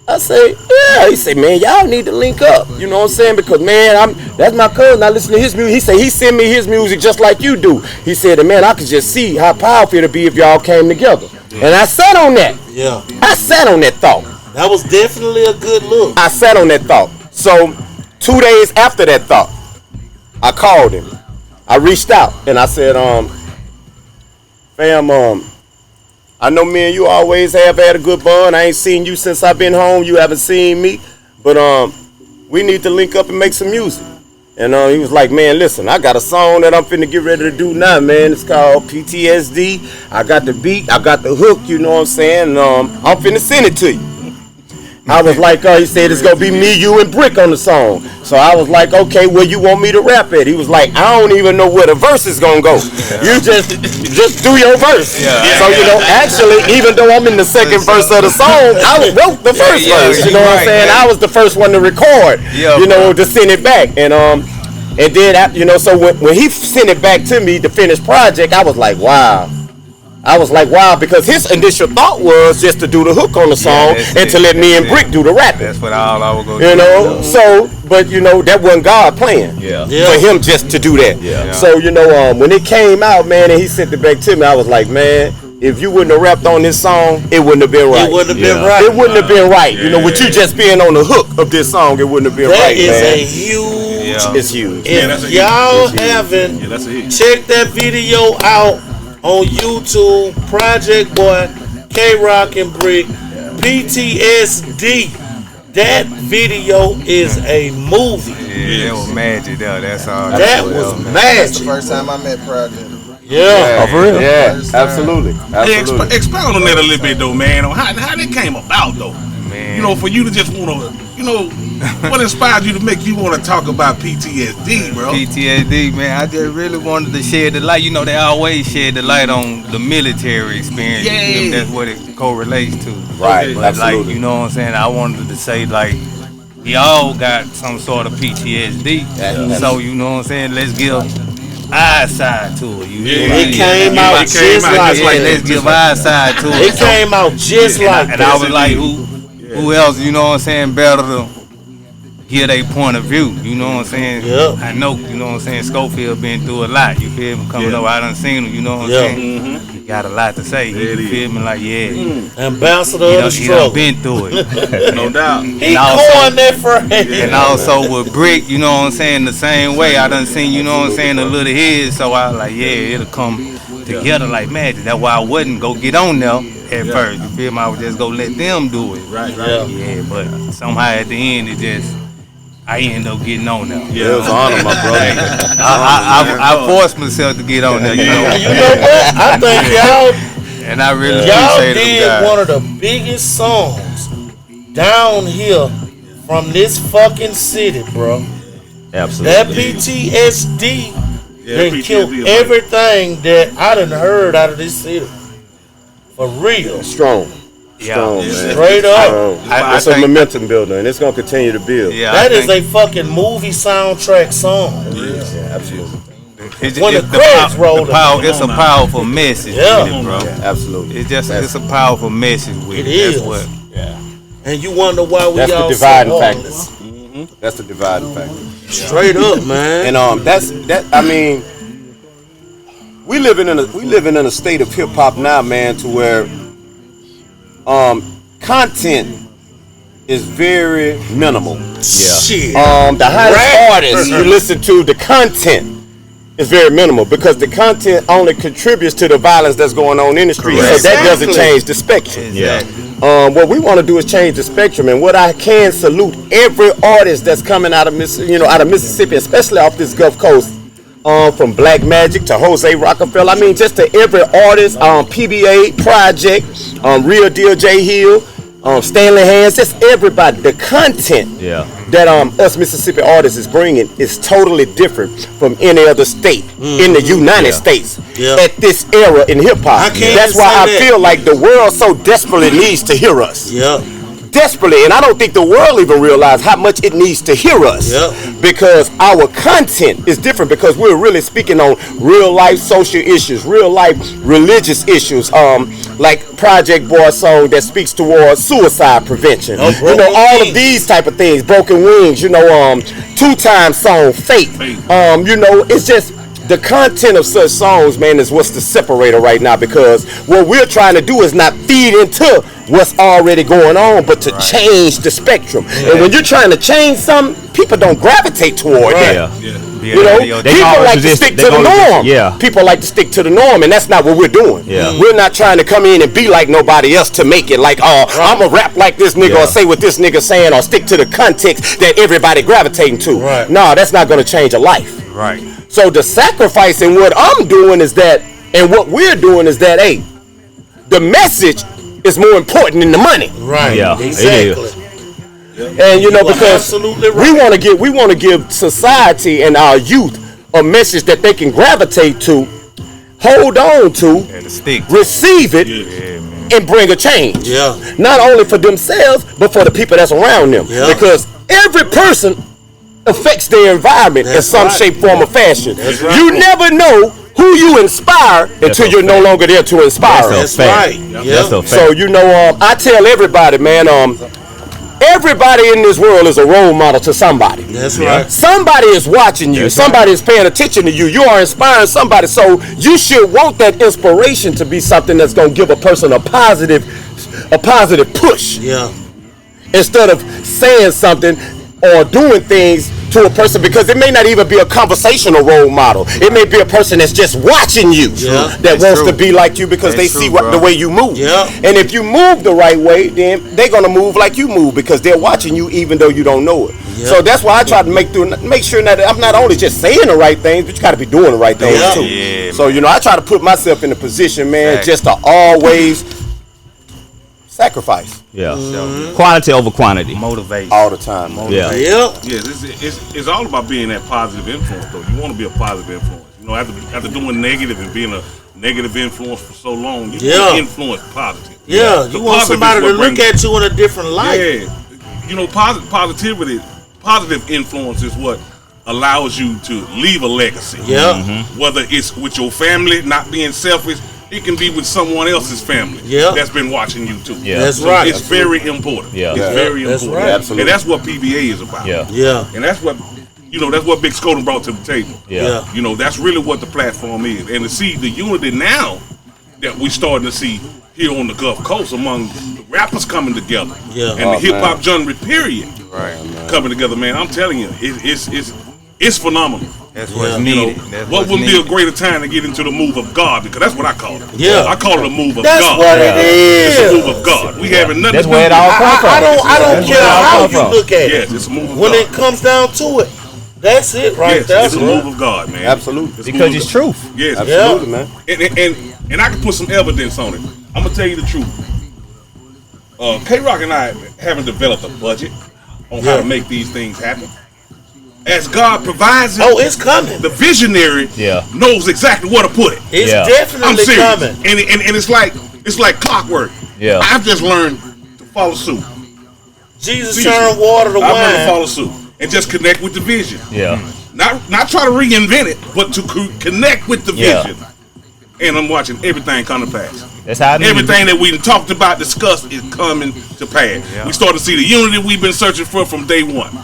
I say, yeah. He said, man, y'all need to link up. You know what I'm saying? Because man, that's my cousin. I listen to his music. He said he send me his music just like you do. He said, man, I could just see how powerful it'd be if y'all came together. And I sat on that. Yeah. I sat on that thought. That was definitely a good look. I sat on that thought. So 2 days after that thought, I called him. I reached out and I said, fam, I know me and you always have had a good bond. I ain't seen you since I've been home. You haven't seen me. But we need to link up and make some music. And he was like, man, listen, I got a song that I'm finna get ready to do now, man. It's called PTSD. I got the beat. I got the hook, you know what I'm saying? And, I'm finna send it to you. I was like, he said it's gonna be me, you, and Brick on the song. So I was like, okay, where you want me to rap at? He was like, I don't even know where the verse is gonna go. You just do your verse. So you know, actually, even though I'm in the second verse of the song, I wrote the first verse. You know what I'm saying? I was the first one to record. You know, to send it back, and then you know, so when he sent it back to me, the finished project, I was like, wow. Because his initial thought was just to do the hook on the song and to let me and Brick do the rapping. That's what all I would go do. You know, so, but you know, that wasn't God plan for him just to do that. So, you know, when it came out, man, and he sent it back to me, I was like, man, if you wouldn't have rapped on this song, it wouldn't have been right. It wouldn't have been right. It wouldn't have been right. You know, with you just being on the hook of this song, it wouldn't have been right, man. That is a huge. It's huge. If y'all haven't checked that video out on YouTube, Project Boy, K-Rock and Brick, PTSD. That video is a movie. Yeah, that was magic though. That's all. That was magic. That's the first time I met Project. Yeah, for real. Yeah, Absolutely. Hey, expound on that a little bit though, man. On how that came about though. Man. You know, for you to just want to, you know, what inspired you to make you want to talk about PTSD, bro? PTSD, man. I just really wanted to shed the light. You know, they always shed the light on the military experience. Yeah. That's what it correlates to. Right, But absolutely. like, you know what I'm saying? I wanted to say like, we all got some sort of PTSD. So you know what I'm saying? Let's give our side to it. It came out just like that. Let's give our side to it. It came out just like and I was like, who else, you know what I'm saying, better to give their point of view, you know what I'm saying? Yeah. I know, you know what I'm saying, Schofield been through a lot, you feel me? Coming up, I done seen him, you know what I'm saying? He got a lot to say, you feel me? Like, Ambassador of the he struggle. done been through it. No doubt. He coined that phrase. And also with Brick, you know what I'm saying, the same way. I done seen, you know what I'm saying, a little head, so I was like, it'll come together like magic. That's why I wouldn't go get on there at first, you feel me? I would just go let them do it. Right. Yeah, but somehow at the end, I ended up getting on there. Yeah, it was an honor, my brother. I forced myself to get on there, you know. You know what? I think y'all And I really y'all appreciate did them guys. one of the biggest songs down here from this fucking city, bro. Absolutely. That PTSD Yeah, done PTSD killed is everything that I done heard out of this city. For real. Strong. Yeah. Strong, man. Straight up. I It's a think- momentum builder, and it's gonna continue to build. Yeah, That I is think a fucking movie soundtrack song. Yeah, absolutely. when the credits rolling. It's a powerful message Yeah. with it, bro. Yeah, absolutely. It's a powerful message with it. It is. That's what. And you wonder why we That's the all dividing so factor. heartless. That's the dividing factor. Straight up, man. And that I mean, we living in a state of hip hop now, man, to where content is very minimal. Shit. The hottest artists you listen to, the content is very minimal because the content only contributes to the violence that's going on in the street. Correct. So that doesn't Exactly. change the spectrum. Yeah. What we want to do is change the spectrum, and what I can salute every artist that's coming out of Mississippi, especially off this Gulf Coast, from Black Magic to Jose Rockefeller. I mean, just to every artist, PBA, Project, Real Deal J Hill, Stanley Hands, just everybody. The content that us Mississippi artists is bringing is totally different from any other state in the United States at this era in hip hop. That's why I feel like the world so desperately needs to hear us. Desperately, and I don't think the world even realize how much it needs to hear us because our content is different because we're really speaking on real life social issues, real life religious issues, like Project Boy song that speaks towards suicide prevention. You know, all of these type of things, Broken Wings, you know, 2-time song, Fate. You know, it's just the content of such songs, man, is what's the separator right now because what we're trying to do is not feed into what's already going on, but to change the spectrum. And when you're trying to change something, people don't gravitate toward that. You know, people like to stick to the norm. People like to stick to the norm, and that's not what we're doing. We're not trying to come in and be like nobody else to make it like, oh, I'm gonna rap like this nigga or say what this nigga saying or stick to the context that everybody gravitating to. No, that's not gonna change a life. So the sacrifice in what I'm doing is that, and what we're doing is that, hey, the message is more important than the money. Exactly. And you know, because we want to give society and our youth a message that they can gravitate to, hold on to, receive it, and bring a change. Not only for themselves, but for the people that's around them. Because every person affects their environment in some shape, form, or fashion. You never know who you inspire until you're no longer there to inspire. That's right. So you know, I tell everybody, man, everybody in this world is a role model to somebody. That's right. Somebody is watching you. Somebody is paying attention to you. You are inspiring somebody. So you should want that inspiration to be something that's going to give a person a positive push. Instead of saying something or doing things to a person, because it may not even be a conversational role model. It may be a person that's just watching you that wants to be like you because they see the way you move. And if you move the right way, then they're gonna move like you move because they're watching you even though you don't know it. So that's why I try to make sure that I'm not only just saying the right things, but you gotta be doing the right things too. So you know, I try to put myself in a position, man, just to always sacrifice. Quality over quantity. Motivate. All the time. It's all about being that positive influence, though. You want to be a positive influence. You know, after doing negative and being a negative influence for so long, you want to influence positive. You want somebody to look at you in a different light. You know, positive influence is what allows you to leave a legacy. Whether it's with your family, not being selfish, it can be with someone else's family that's been watching you too. That's so right. It's very important. It's very important. Right. Absolutely. And that's what PBA is about. And that's what, you know, that's what Big Scoden brought to the table. You know, that's really what the platform is. And to see the unity now that we're starting to see here on the Gulf Coast among the rappers coming together and the hip hop genre period coming together, man, I'm telling you, it's phenomenal. That's what's needed. What wouldn't be a greater time to get into the move of God? Because that's what I call it. I call it a move of God. That's what it is. It's a move of God. We having nothing. That's where it all comes from. I don't care how you look at it. Yes, it's a move of When God. it comes down to it, that's it right there. It's a move of God, man. Absolutely. Because it's truth. Yes, Absolutely, man. And I can put some evidence on it. I'm gonna tell you the truth. K-Rock and I haven't developed a budget on how to make these things happen. As God provides it, it's coming. the visionary knows exactly where to put it. It's I'm definitely serious. coming. And it's like clockwork. I've just learned to follow suit. Jesus turned water to I've learned to wine. follow suit and just connect with the vision. Not try to reinvent it, but to connect with the vision. And I'm watching everything come to pass. That's how everything that we talked about, discussed, is coming to pass. We start to see the unity we've been searching for from day one.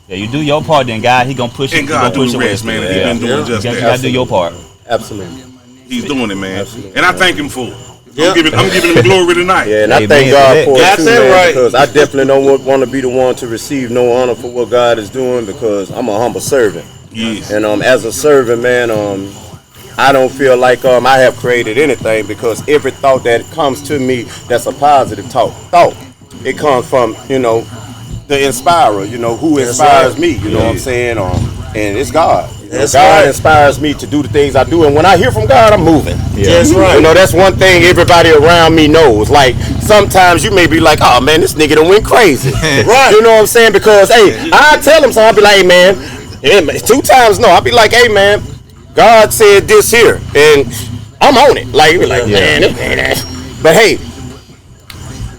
You do your part, then God, He gonna push it. And God do the rest, man. And He's been doing just that. You gotta do your part. Absolutely. He's doing it, man. And I thank Him for it. I'm giving him glory tonight. Yeah, and I Amen thank to God that. for it Got too, that man, right. because I definitely don't want to be the one to receive no honor for what God is doing, because I'm a humble servant. Yes. And as a servant, man, I don't feel like I have created anything, because every thought that comes to me that's a positive thought, it comes from, the inspirer, who That's inspires right. me, you know what I'm saying? And it's God. That's God right. inspires me to do the things I do, and when I hear from God, I'm moving. That's right. That's one thing everybody around me knows. Like, sometimes you may be like, oh man, this nigga done went crazy. Right. You know what I'm saying? Because, hey, I tell him so, I'll be like, hey man, 2 times no. I'll be like, hey man, God said this here, and I'm on it. Like, man, but hey,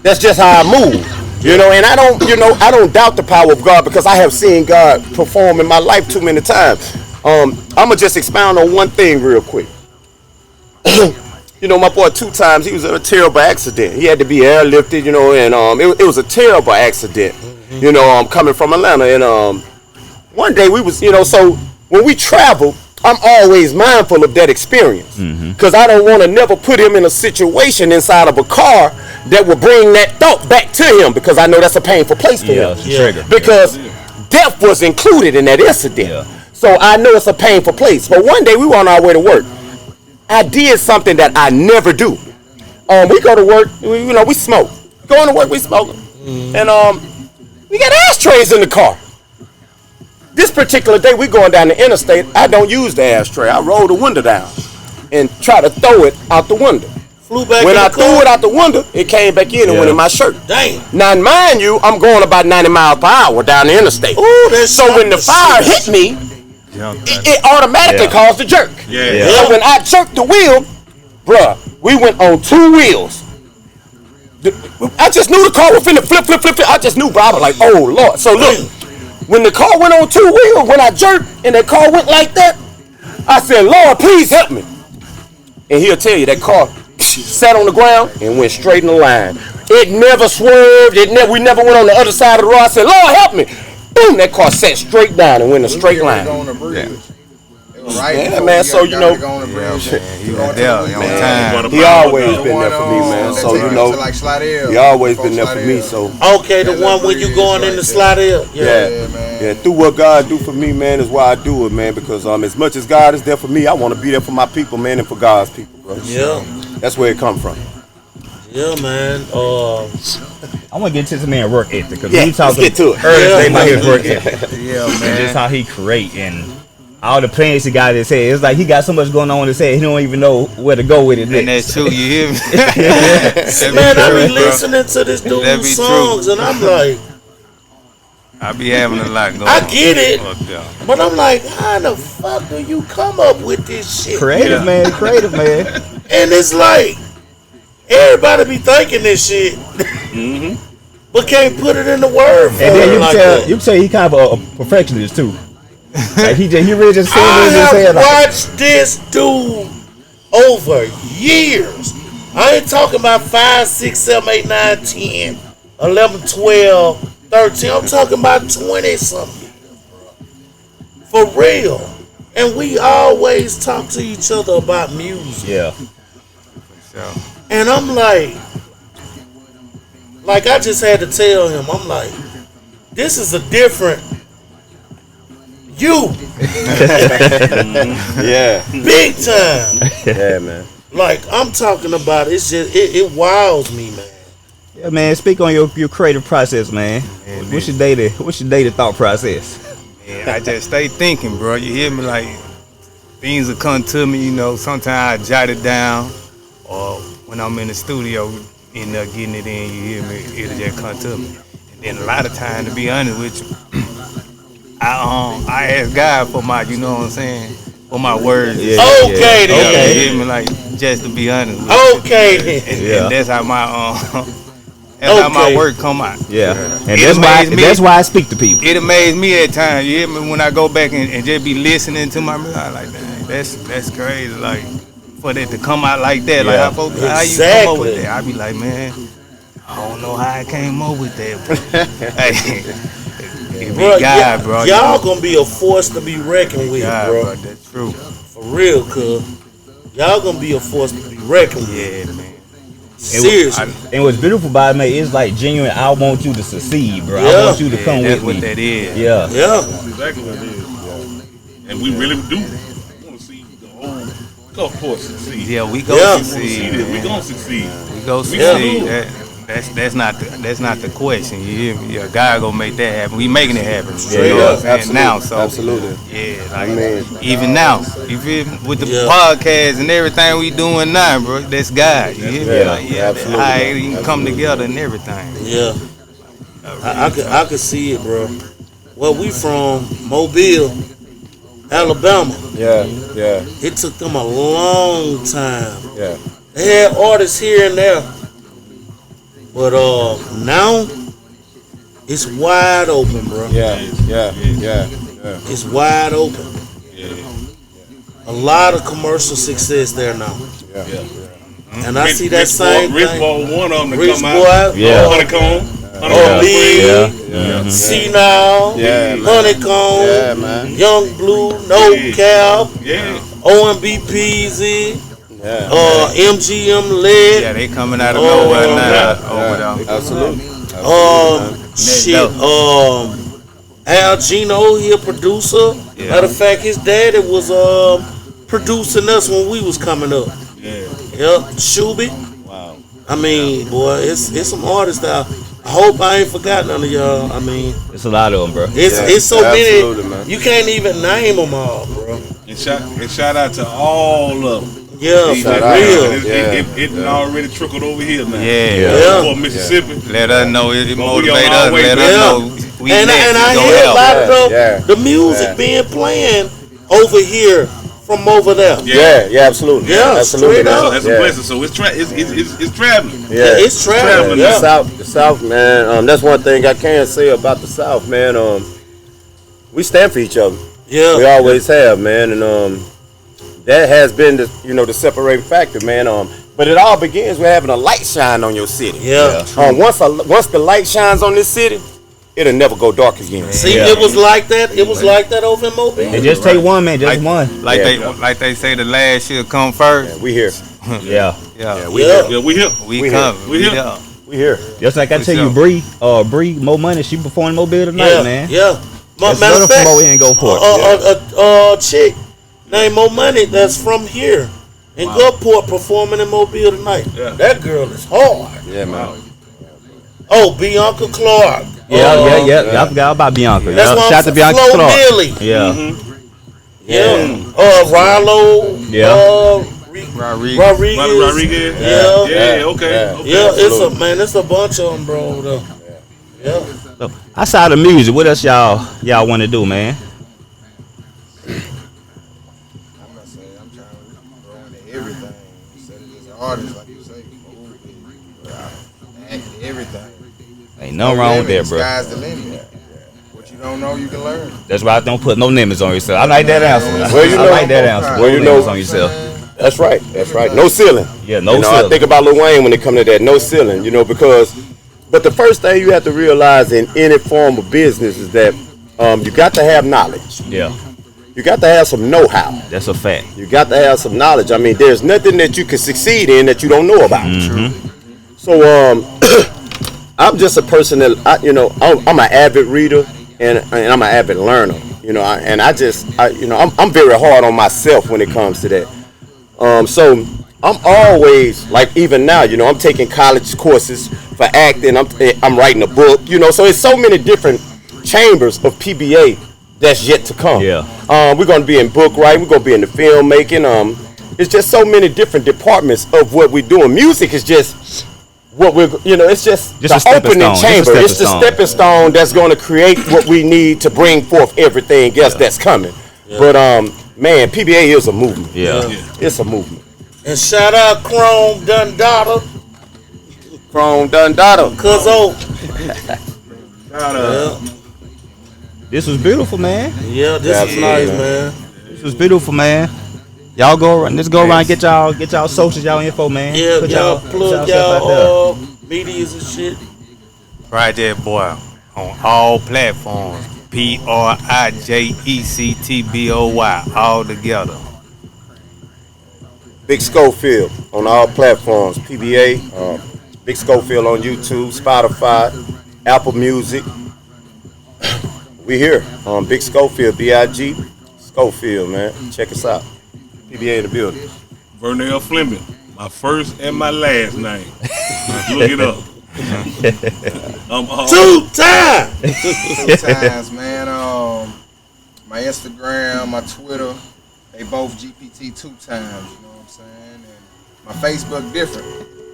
that's just how I move. And I don't doubt the power of God, because I have seen God perform in my life too many times. I'm gonna just expound on one thing real quick. My boy 2 times, he was in a terrible accident. He had to be airlifted, and it was a terrible accident. Coming from Atlanta, and one day we was, so when we travel, I'm always mindful of that experience, because I don't want to never put him in a situation inside of a car that will bring that thought back to him, because I know that's a painful place for him. Trigger. Because death was included in that incident. Yeah. So I know it's a painful place. But one day we were on our way to work. I did something that I never do. We go to work, we smoke. Going to work, we smoke. And we got ashtrays in the car. This particular day, we going down the interstate. I don't use the ashtray. I roll the window down and try to throw it out the window. Flew back When in I the threw car. it out the window, it came back in and went in my shirt. Damn. Now, mind you, I'm going about 90 miles per hour down the interstate. Ooh, that's So when the fire hit me, it automatically caused a jerk. Yeah. So when I jerked the wheel, bruh, we went on 2 wheels. I just knew the car was finna flip. I just knew, bro. I was like, oh, Lord. So look, when the car went on 2 wheels, when I jerked and that car went like that, I said, Lord, please help me. And he'll tell you that car sat on the ground and went straight in the line. It never swerved. We never went on the other side of the road. I said, Lord, help me. Boom, that car sat straight down and went in a straight line. Yeah, man, so He was there on time. he always been there for me, man. So he always been there for me. So Okay, the one when you going in the Slidell. yeah, through what God do for me, man, is why I do it, man. Because as much as God is there for me, I want to be there for my people, man, and for God's people, bro. Yeah. That's where it come from. Yeah, man. I want to get to this man work ethic, because Yeah, we talking let's get to it. earlier about his work ethic. Yeah, And man. just how he create and all the plans he got in his head. It's like he got so much going on in his head, he don't even know where to go with it. And that's true, you hear me? Man, I be Bro. listening to this That dude's be songs, and I'm like, I be having a lot going on. I get it, Fuck yeah. but I'm like, how the fuck do you come up with this shit? Creative, man. And it's like, everybody be thinking this shit, but can't put it in the word form And then you like can that. tell he kind of a perfectionist too. Like he really just saying I this and saying have like, watched this dude over years. I ain't talking about 5, 6, 7, 8, 9, 10, 11, 12, 13. I'm talking about 20 something. For real. And we always talk to each other about music. yeah. So, And I'm like I just had to tell him, I'm like, this is a different you. Yeah, Big time. yeah, man. Like I'm talking about, it's just it wows me, man. Yeah, man. Speak on your creative process, man. What's your daily thought process? yeah, I just stay thinking, bro. You hear me? Like, things will come to me, sometimes I jot it down, or when I'm in the studio, end up getting it in, you hear me? It'll just come to me. And then a lot of time, to be honest with you, I ask God for my, for my words. Yeah. Okay, then. You hear me? Like, just to be honest with you. Okay, then. And that's how my how my work come out. Yeah. And It amazed me. that's why I speak to people. It amazed me at times. You hear me? When I go back and just be listening to my music, I like, dang, that's crazy. Like, for that to come out like that, like how you come up with that? I be like, man, I don't know how I came up with that. But, hey, it be God, bro. Y'all gonna be a force to be reckoned with, God, bro. bro. That's true. For real, cuz. Y'all gonna be a force to be reckoned with. Yeah, man. Seriously. And what's beautiful about it, man, it's like genuine. I want you to succeed, bro. Yeah. I want you to come That's with what me. that is. Yeah. Yeah. That's exactly what it is. And we really do want to see the whole golf course succeed. Yeah, we go Yeah. succeed. We gonna succeed. We go We succeed. gonna do it. That's not the question. You hear me? Yeah, God gonna make that happen. We making it happen. Straight You know up, what I'm saying? absolutely, Now, so absolutely. yeah, like Man. even now, you feel me? With the Yeah. podcast and everything we doing now, bro. That's God. You hear me? Yeah, Like, absolutely. how it can come together and everything. Yeah. I could see it, bro. Well, we from Mobile, Alabama. Yeah, yeah, It took them a long time. yeah. They had artists here and there, but now it's wide open, bro. Yeah, yeah, yeah, yeah. It's wide open. A lot of commercial success there now, and I see that same Rich thing. Boy, one of them to Rich come out. Boy, Yeah. Honeycomb. Oh, Lee, Yeah. C now, Yeah, man. Honeycomb, Yeah, man. Young Blue, No Cap, Yeah. OMB Peasy, Yeah. MGM Lead. Yeah, they coming out of Oh, nowhere now. yeah. Over there. Absolutely. Shit. Al Gino, he a producer. Yeah. Matter of fact, his daddy was producing us when we was coming up. Yeah. Yep, Shuby. Wow. I mean, boy, it's some artists out. I hope I ain't forgot none of y'all. I mean, It's a lot of them, bro. it's so absolutely, many. man. You can't even name them all, bro. And shout out to all of them. Yeah, It, for Shout out. real. it already trickled over here now. Yeah. Yeah. For Mississippi. Let us know it But we motivate on us. our way Let back. us Yeah. know we And next I to go hear a help. lot of Yeah. the music Yeah. being playing over here from over there. Yeah, yeah, absolutely. Yeah, absolutely. straight man. up. That's yeah. a blessing. So it's traveling. Yeah. It's traveling. Traveling. Yeah. The South, man. That's one thing I can say about the South, man. We stand for each other. We Yeah. always have, man, and that has been the separating factor, man. But it all begins with having a light shine on your city. Yeah. Once the light shines on this city, it'll never go dark again. See, Yeah. it was like that. It was like that over in Mobile. It just take one, man. Just one. Like Yeah. they say the last should come first. We here. Yeah. Yeah. Yeah. Yeah, we here. We We come. here. We here. Yeah. We here. Just like I For tell you, sure. Bree, Mo Money, she performing Mobile tonight, Yeah. man. Yeah. Let's Matter go of to fact, Mo and go for it. a chick named Mo Money that's from here in Gulfport performing in Mobile tonight. Yeah. That girl is hard. Yeah, man. Oh, Bianca Clark. Yeah. I forgot about Bianca. That's Yeah. why Shout out to Bianca Flo Clark. Millie. Yeah. Yeah. Rilo. Yeah. Rodriguez. Rodriguez. Rodriguez. Yeah. Yeah, okay. Yeah. Okay. Yeah, it's a bunch of them, bro. Over there. Yeah. So, outside of music, what else y'all want to do, man? I'm not saying I'm trying to grow into everything. Instead of just an artist, like you say, act everything. Ain't nothing wrong with that, The bro. sky's the limit. What you don't know, you can learn. That's why I don't put no limits on yourself. I like that answer. Well, you I know- like that answer. well, No you know- limits on yourself. That's right. That's right. No ceiling. Yeah, no I ceiling. think about Lil Wayne when it comes to that. No ceiling. Because, but the first thing you have to realize in any form of business is that you got to have knowledge. Yeah, You got to have some know-how. that's a fact. You got to have some knowledge. I mean, there's nothing that you can succeed in that you don't know about. So, I'm just a person that I'm an avid reader and I'm an avid learner. I'm very hard on myself when it comes to that. So I'm always like, even now, I'm taking college courses for acting. I'm writing a book. So it's so many different chambers of PBA that's yet to come. Yeah. We're going to be in book writing. We're going to be in the filmmaking. It's just so many different departments of what we're doing. Music is just what it's just a the stepping opening stone. chamber. It's It's a the stepping stepping stone that's going to create what we need to bring forth everything else that's coming. But man, PBA is a movement. Yeah. It's a movement. And shout out Chrome Dundada. Chrome Dundada. Cuzzo. This was beautiful, man. Yeah, this is Absolutely, nice, man. This was beautiful, man. Y'all go around. Let's go around. Get y'all socials, y'all info, man. Yeah, Put y'all put plug stuff out there. y'all medias and shit. Right there, boy. On all platforms. PRIJECTBOY. All together. Big Schofield on all platforms. PBA, Big Schofield on YouTube, Spotify, Apple Music. We here on Big Schofield, B.I.G. Schofield, man. Check us out. PBA in the building. Vernell Fleming, my first and my last name. Look it up. Two times, man. My Instagram, my Twitter, they both GPT 2 times. You know what I'm saying? And my Facebook different.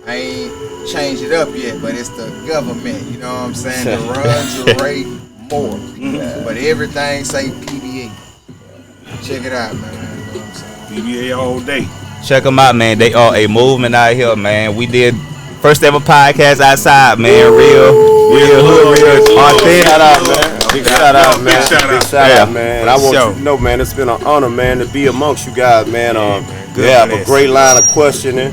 I ain't changed it up yet, but it's the government. You know what I'm saying? The runs rate more, but everything say PBA. Check it out, man. You know what I'm saying? PBA all day. Check them out, man. They are a movement out here, man. We did first ever podcast outside, man. Real authentic. Shout out, man. Big shout out, man. Big shout out. Big shout out, man. And I want you to know, man, it's been an honor, man, to be amongst you guys, man. You have a great line of questioning.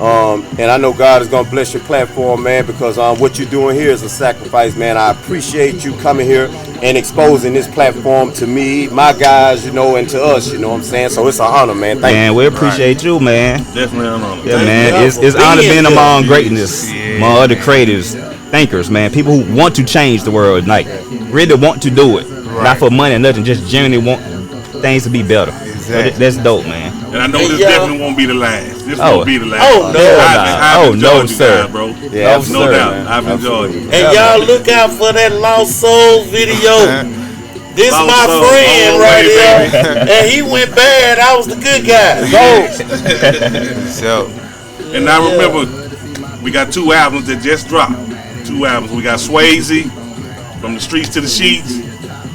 And I know God is gonna bless your platform, man, because what you're doing here is a sacrifice, man. I appreciate you coming here and exposing this platform to me, my guys, you know, and to us, you know what I'm saying? So it's an honor, man. Thank you. We appreciate you, man. Definitely an honor. Yeah, man. It's honor being among greatness, among other creators, thinkers, man. People who want to change the world, like really want to do it, not for money or nothing, just genuinely want things to be better. So that's dope, man. And I know this definitely won't be the last. This won't be the last. Oh, no. I've enjoyed you sir. guys, bro. Yeah, no doubt. man. I've enjoyed it. And y'all look out for that Lost Souls video. This Lost my Souls, friend all right the way, here, and he went bad. I was the good guy. And I remember we got 2 albums that just dropped. 2 albums. We got Swayze, From the Streets to the Sheets.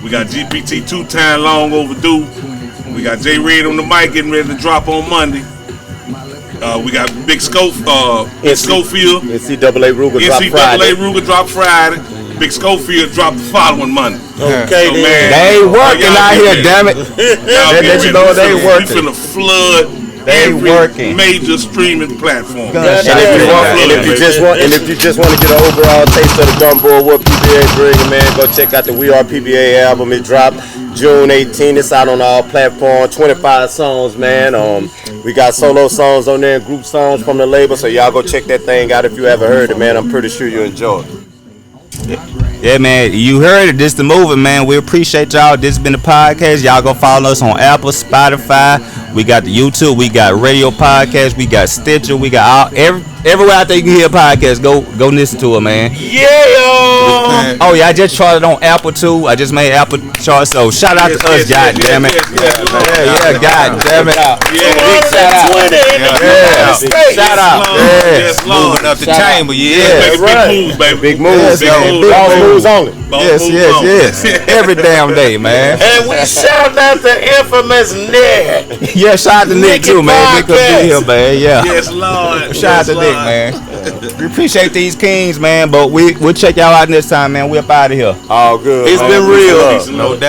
We got GPT 2 time long overdue. We got J Red on the mic getting ready to drop on Monday. We got Big Schofield. NCAA Ruger drop Friday. NCAA Ruger drop Friday. Big Schofield dropped the following Monday. Okay, So, then. man, They working y'all out get here, ready. damn it. Y'all They get let you ready. know they We working. finna flood They every working. major streaming platform. Gun Yeah, shot. And if you just want to get an overall taste of the gumbo of what PBA is bringing, man, go check out the We Are PBA album. It dropped June 18th. It's out on all platforms. 25 songs, man. We got solo songs on there and group songs from the label. So y'all go check that thing out if you haven't heard it, man. I'm pretty sure you enjoy it. Yeah, man, you heard it. This the movie, man. We appreciate y'all. This has been the podcast. Y'all go follow us on Apple, Spotify. We got the YouTube. We got radio podcast. We got Stitcher. We got everywhere out there you can hear a podcast. Go listen to it, man. Yeah. Oh yeah, I just charted on Apple too. I just made Apple chart. So shout out to us, God damn it. Yeah, God damn it. Big shout out. 220 in the United States. Shout out. Yes, Lord. Moving up the Shout out. chamber, Make That's it right. big moves, baby. Big moves, Yes, man. big Boss moves only. Yes. Every damn day, man. And we shout out the infamous Nick. Yeah, shout out to Nick Nicky too, man. Nick could Podcast. be here, man. Yeah. Yes, Lord. Shout out to Nick, man. We appreciate these kings, man. But we'll check y'all out next time, man. We up out of here. All good. It's man. been real. No doubt.